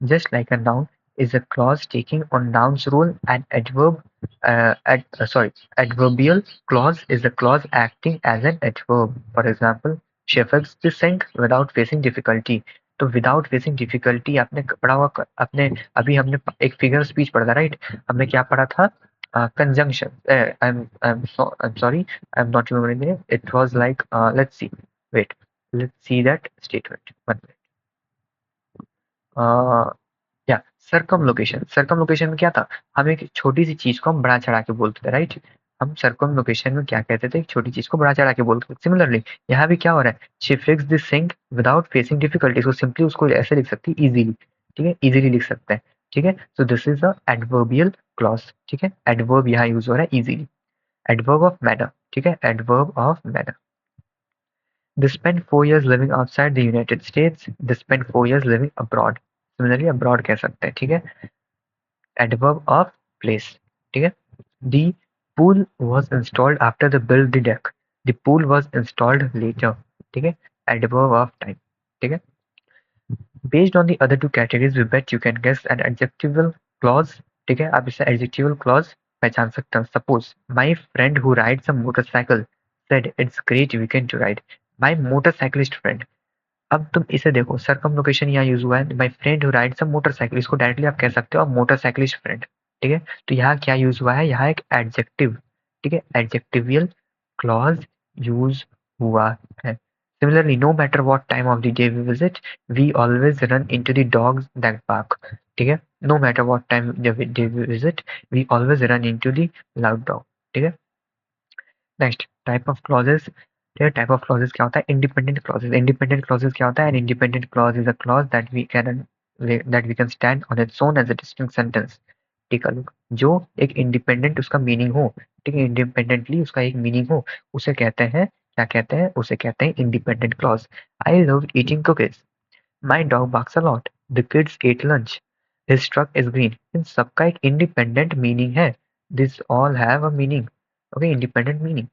S1: just like a noun is a clause taking on noun's role. An adverb, adverbial clause is a clause acting as an adverb. For example, she affects the sink without facing difficulty. तो without facing difficulty आपने पढ़ा हुआ, अपने अभी हमने एक figure speech पढ़ा था, राइट? हमने क्या पढ़ा था? Conjunction. I'm sorry, I'm not remembering the name. It was like, let's see, wait, let's see that statement. 1 minute. या सर्कम लोकेशन. सर्कम लोकेशन में क्या था? हम एक छोटी सी चीज को हम बड़ा चढ़ा के बोलते थे, राइट? हम सर्कमलोकेशन में क्या कहते थे, एक छोटी चीज को बड़ा चढ़ा के बोलते थे। सिमिलरली यहाँ भी क्या हो रहा है, she fix this thing without facing difficulties, को सिंपली उसको ऐसे लिख सकती है इजीली, ठीक है, इजीली लिख सकते हैं, ठीक है। सो this is a adverbial clause, ठीक है, एडवर्ब यहाँ यूज हो रहा है इजीली, एडवर्ब ऑफ मैनर, ठीक है, adverb of manner. They spent 4 years living outside the United States. They spent 4 years living abroad. Similarly, abroad कह सकते हैं, ठीक है। Adverb of place, ठीक है। The pool was installed after they built the deck. The pool was installed later, ठीक है। Adverb of time, ठीक है। Based on the other two categories, we bet you can guess an adjectival clause, ठीक है। आप इसे adjectival clause पहचान सकते हो। Suppose my friend who rides a motorcycle said it's great weekend to ride. My motorcyclist friend, अब तुम इसे देखो, सर्कमलोकेशन यहाँ यूज हुआ है, my friend who rides a motorcycle, इसको डायरेक्टली आप कह सकते हो मोटरसाइकिलिस्ट फ्रेंड, ठीक है। तो यहाँ क्या यूज हुआ है, यहाँ एक एडजेक्टिव, ठीक है, एडजेक्टिवियल क्लॉज यूज हुआ है। Similarly, no matter what time of the day we visit, we always run into the dogs that bark, ठीक है। No matter what time day we visit, we always run into the loud dog, ठीक है। Next type of clauses, type of clauses क्या होता है, independent clauses. Independent clauses क्या होता है, an independent clause is a clause that we can stand on its own as a distinct sentence. Take a look, जो एक independent उसका meaning हो, ठीक है, इंडिपेंडेंटली उसका एक मीनिंग हो, उसे कहते हैं, क्या कहते हैं, उसे कहते हैं independent clause. I love eating cookies, my dog barks a lot, the kids ate lunch, his truck is green. इन सबका एक इंडिपेंडेंट मीनिंग है, this all have a meaning, okay, independent meaning,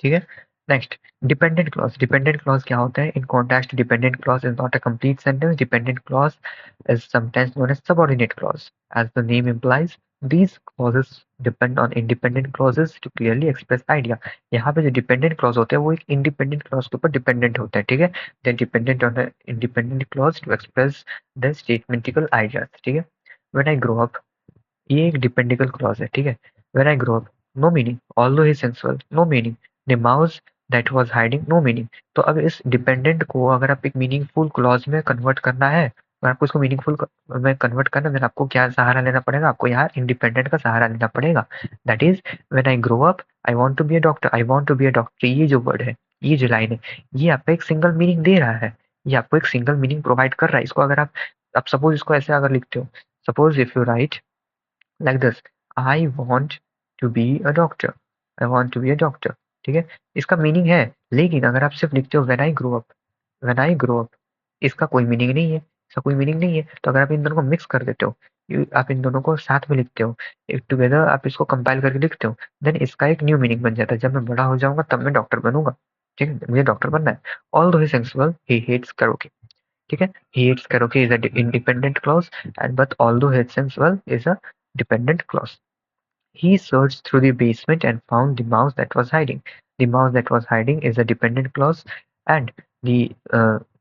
S1: ठीक है। Next dependent clause. Dependent clause क्या होता है, in context dependent clause is not a complete sentence, dependent clause is sometimes known as subordinate clause. As the name implies, these clauses depend on independent clauses to clearly express idea. यहाँ पे जो dependent clause होते हैं वो एक independent clause के ऊपर dependent होते हैं, ठीक है। They dependent on the independent clause to express the statementical ideas, ठीक है। When I grow up, ये एक डिपेंडिकल क्लॉज है, ठीक है। When I grow up, no meaning, although he sensual, no meaning, the mouse that was hiding, no meaning. तो अब इस डिपेंडेंट को अगर आप एक मीनिंगफुल क्लॉज में कन्वर्ट करना है, अगर आपको इसको मीनिंगफुल में कन्वर्ट करना है, देन आपको क्या सहारा लेना पड़ेगा, आपको यहाँ इंडिपेंडेंट का सहारा लेना पड़ेगा। That is when I grow up, I want to be a doctor, I want to be a doctor. ये जो वर्ड है, ये जो लाइन है, ये आपको एक सिंगल मीनिंग दे रहा है, ये आपको एक सिंगल मीनिंग प्रोवाइड कर रहा है। इसको अगर आप सपोज इसको ऐसे अगर लिखते हो, suppose if you right like this, I want to be a doctor, I want to be a doctor, ठीक है। इसका मीनिंग है, लेकिन अगर आप सिर्फ लिखते हो when I grow up, when I grow up, इसका कोई मीनिंग नहीं है, इसका कोई मीनिंग नहीं है। तो अगर आप इन दोनों को मिक्स कर देते हो, आप इन दोनों को साथ में लिखते हो, टुगेदर आप इसको कंपाइल करके लिखते हो, देन इसका एक न्यू मीनिंग बन जाता है। जब मैं बड़ा हो जाऊंगा तब मैं डॉक्टर बनूंगा, ठीक है, मुझे डॉक्टर बनना है। Although he sensible, he hates karaoke, ठीक है। He hates karaoke is a independent clause, and but although hates sensual is a dependent clause. He searched through the basement and found the mouse that was hiding. The mouse that was hiding is a dependent clause, and the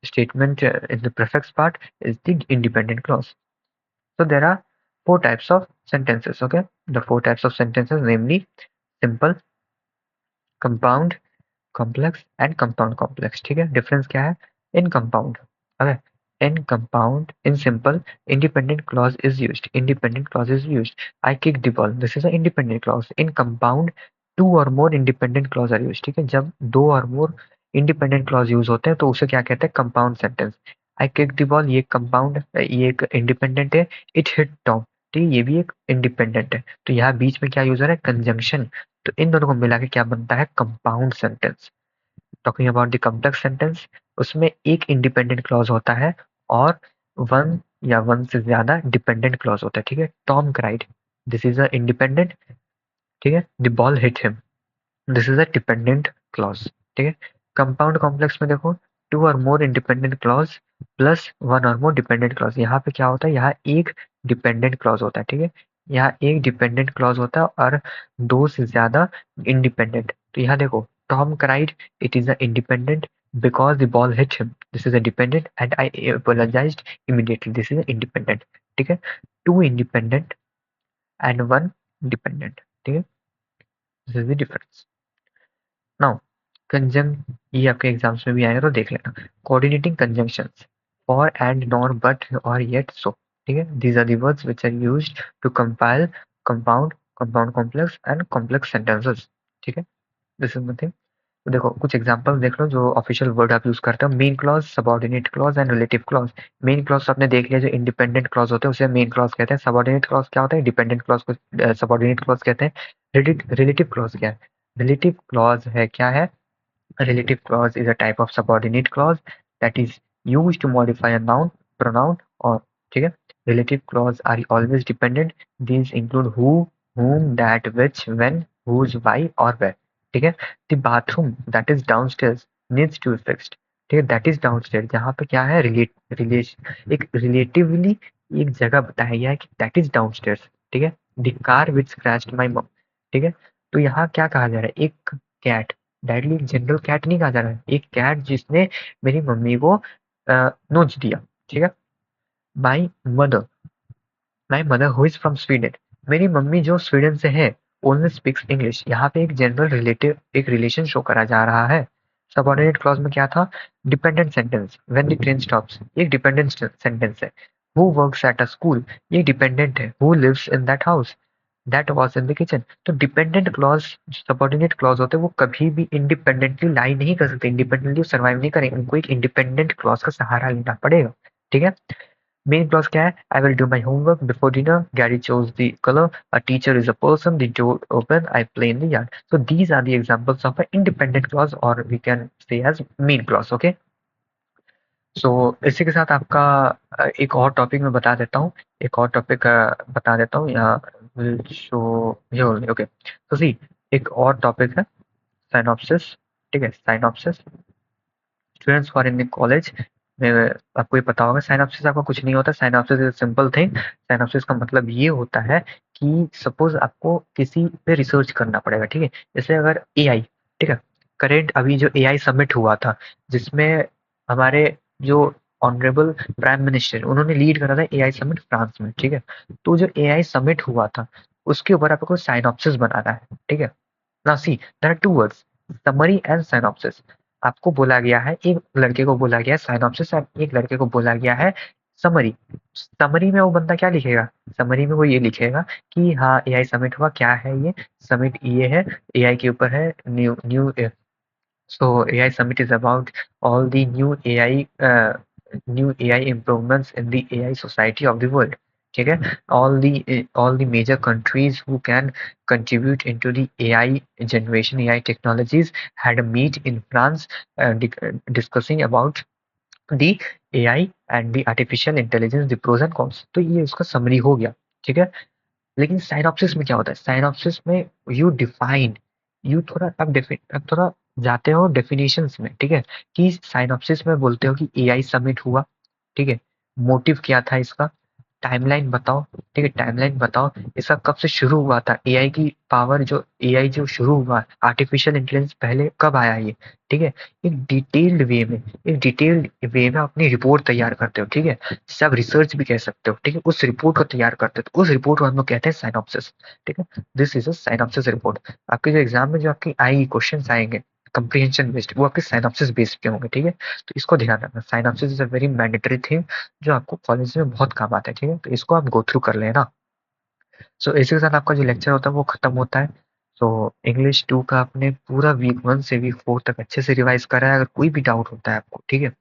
S1: statement in the prefix part is the independent clause. So there are four types of sentences. Okay, the four types of sentences, namely simple, compound, complex and compound complex, ठीक है। Difference क्या है, in compound, अगर in compound, in simple, independent clause is used, independent clause is used. I kick the ball, this is a independent clause. In compound, two और more independent clause are used, ठीक है। जब दो और more independent clause use होते हैं तो उसे क्या कहते हैं, compound sentence. I kick the ball, ये कंपाउंड, ये एक इंडिपेंडेंट है। इट हिट टॉम, ठीक है, ये भी एक इंडिपेंडेंट है। तो यहाँ बीच में क्या यूज हो रहा है, कंजंक्शन। तो इन दोनों को मिला के क्या बनता है, compound sentence. Talking about the complex sentence, उसमें एक इंडिपेंडेंट क्लॉज होता है और वन या वन से ज्यादा डिपेंडेंट क्लॉज होता है, ठीक है। Tom cried, this is a independent, ठीक है। The ball hit him, this is a dependent clause, ठीक है। कंपाउंड कॉम्प्लेक्स में देखो, टू और more independent clause plus one और मोर डिपेंडेंट क्लॉज। यहाँ पे क्या होता है, यहाँ एक डिपेंडेंट क्लॉज होता है, ठीक है। यहाँ एक डिपेंडेंट क्लॉज होता है और दो से ज्यादा इंडिपेंडेंट। तो यहाँ देखो, Tom cried, it is a independent because the ball hit him, this is a dependent, and I apologized immediately, this is a independent, ठीक है। Two independent and one dependent, ठीक है, this is the difference. Now conjunct, ये आपके exams में भी आएगा तो देख लेना। Coordinating conjunctions, for and nor but or yet so, ठीक है। These are the words which are used to compile compound compound complex and complex sentences. ठीक है, दिस इज नथिंग। तो देखो कुछ एग्जांपल देख लो जो ऑफिशियल वर्ड आप यूज करते हो। Main clause, subordinate clause and relative clause. Main clause आपने देख लिया, जो इंडिपेंडेंट क्लॉज होते हैं उसे मेन क्लॉज कहते हैं। सबऑर्डिनेट क्लॉज क्या होता है? डिपेंडेंट क्लॉज को सबऑर्डिनेट क्लॉज कहते हैं। रिलेटिव क्लॉज क्या है? रिलेटिव क्लॉज है क्या है? A relative clause is a type of subordinate clause that is used to modify a noun, pronoun or ठीक है। Relative clause are always dependent. These include who, whom, that, which, when, whose, why और where। ठीक है। The bathroom that is downstairs needs to be fixed। ठीक है, that is downstairs यहाँ पे क्या है? रिलेशन, एक रिलेटिवली एक जगह बताया गया है कि that is downstairs। ठीक है। The car which scratched my mom। ठीक है, तो यहाँ क्या कहा जा रहा है? एक कैट, डायरेक्टली एक जनरल कैट नहीं कहा जा रहा है, एक कैट जिसने मेरी मम्मी को नोच दिया। ठीक है। My mother, my mother who is from Sweden, मेरी मम्मी जो स्वीडन से है, ओनली स्पीक्स इंग्लिश। यहाँ पे एक जनरल रिलेटिव, एक रिलेशन शो करा जा रहा है। सबऑर्डिनेट क्लॉज में क्या था? Dependent sentence, when the train stops, एक डिपेंडेंट सेंटेंस है। Who works at a school, ये डिपेंडेंट है। Who lives in that house, that was in the kitchen. तो डिपेंडेंट क्लॉज, सबऑर्डिनेट क्लॉज होते हैं, वो कभी भी इंडिपेंडेंटली लाई नहीं कर सकते, इंडिपेंडेंटली सर्वाइव नहीं करेंगे, उनको एक इंडिपेंडेंट क्लॉज का सहारा लेना पड़ेगा। ठीक है। मेन क्लॉज क्या है? I will do my homework before dinner, Gary chose the colour, a teacher is a person, the door open, I play in the yard. So these are the examples of a independent clause और we can say as main clause. Okay, so इसी के साथ आपका एक और topic मैं बता देता हूँ, एक और टॉपिक बता देता हूँ यहाँ। ओके, तो सी, एक और टॉपिक है साइनॉप्सिस। ठीक है, synopsis. Students for in college में आपको ये पता होगा, साइनॉप्सिस आपका कुछ नहीं होता। Synopsis is simple thing. Synopsis का मतलब ये होता है कि सपोज आपको किसी पे रिसर्च करना पड़ेगा। ठीक है, जैसे अगर एआई, ठीक है, करेंट अभी जो एआई समिट हुआ था, जिसमें हमारे जो ऑनरेबल प्राइम मिनिस्टर, उन्होंने लीड करा था एआई समिट फ्रांस में। ठीक है, तो जो एआई समिट हुआ था उसके ऊपर आपको साइनॉप्सिस बनाना है। ठीक है, now see, there are two words, summary and synopsis. आपको बोला गया है, एक लड़के को बोला गया है साइनॉप्सिस, और एक लड़के को बोला गया है समरी। समरी में वो बंदा क्या लिखेगा? समरी में वो ये लिखेगा कि हाँ एआई समिट हुआ, क्या है ये समिट, ये है एआई के ऊपर है, new new. So AI Summit is about all the new AI improvements in the AI society of the world. ठीक है, all the major countries who can contribute into the AI generation, AI technologies had a meet in France, discussing about the AI and the artificial intelligence, the pros and cons। तो ये उसका summary हो गया। ठीक है, लेकिन synopsis में क्या होता है? साइनॉप्सिस में यू डिफाइन, यू थोड़ा अब थोड़ा जाते हो डेफिनेशंस में। ठीक है, कि साइनॉप्सिस में बोलते हो कि एआई समिट हुआ। ठीक है, मोटिव क्या था इसका, टाइमलाइन बताओ। ठीक है, टाइमलाइन बताओ, इसका कब से शुरू हुआ था, एआई की पावर, जो एआई जो शुरू हुआ, आर्टिफिशियल इंटेलिजेंस पहले कब आया ये। ठीक है, एक डिटेल्ड वे में, एक डिटेल्ड वे में अपनी रिपोर्ट तैयार करते हो। ठीक है, जिसे आप रिसर्च भी कह सकते हो। ठीक है, उस रिपोर्ट को तैयार करते हो, तो उस रिपोर्ट को हम लोग कहते हैं साइनॉप्सिस। ठीक है, this is a synopsis report. आपके जो एग्जाम में जो आपकी आएगी क्वेश्चन आएंगे कंप्रीहेंशन बेस्ड, वो आपके साइनॉप्सिस बेस्ड पे होंगे। ठीक है, तो इसको ध्यान रखना, synopsis is a very mandatory thing जो आपको कॉलेज में बहुत काम आता है। ठीक है, तो इसको आप गो थ्रू कर लेना। सो इसी के साथ आपका जो लेक्चर होता है वो खत्म होता है। सो इंग्लिश 2 का आपने पूरा वीक 1 से वीक 4 तक अच्छे से रिवाइज करा है। अगर कोई भी डाउट होता है आपको, ठीक है,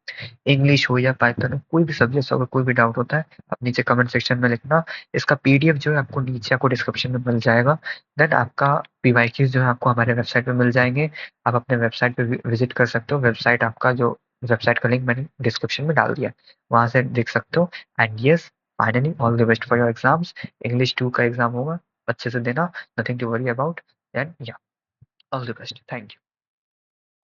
S1: इंग्लिश हो या पाइथन हो, कोई भी सब्जेक्ट हो, अगर कोई भी डाउट होता है आप नीचे कमेंट सेक्शन में लिखना। इसका पीडीएफ जो है आपको नीचे आपको डिस्क्रिप्शन में मिल जाएगा। देन आपका पीवाईक्यूज जो है आपको हमारे वेबसाइट पे मिल जाएंगे। आप अपने वेबसाइट पे विजिट कर सकते हो। वेबसाइट आपका जो वेबसाइट का लिंक मैंने डिस्क्रिप्शन में डाल दिया, वहां से देख सकते हो। And yes, finally all the best for your exams. English 2 का एग्जाम होगा, अच्छे से देना, nothing to worry about. And yeah, all the best, thank you.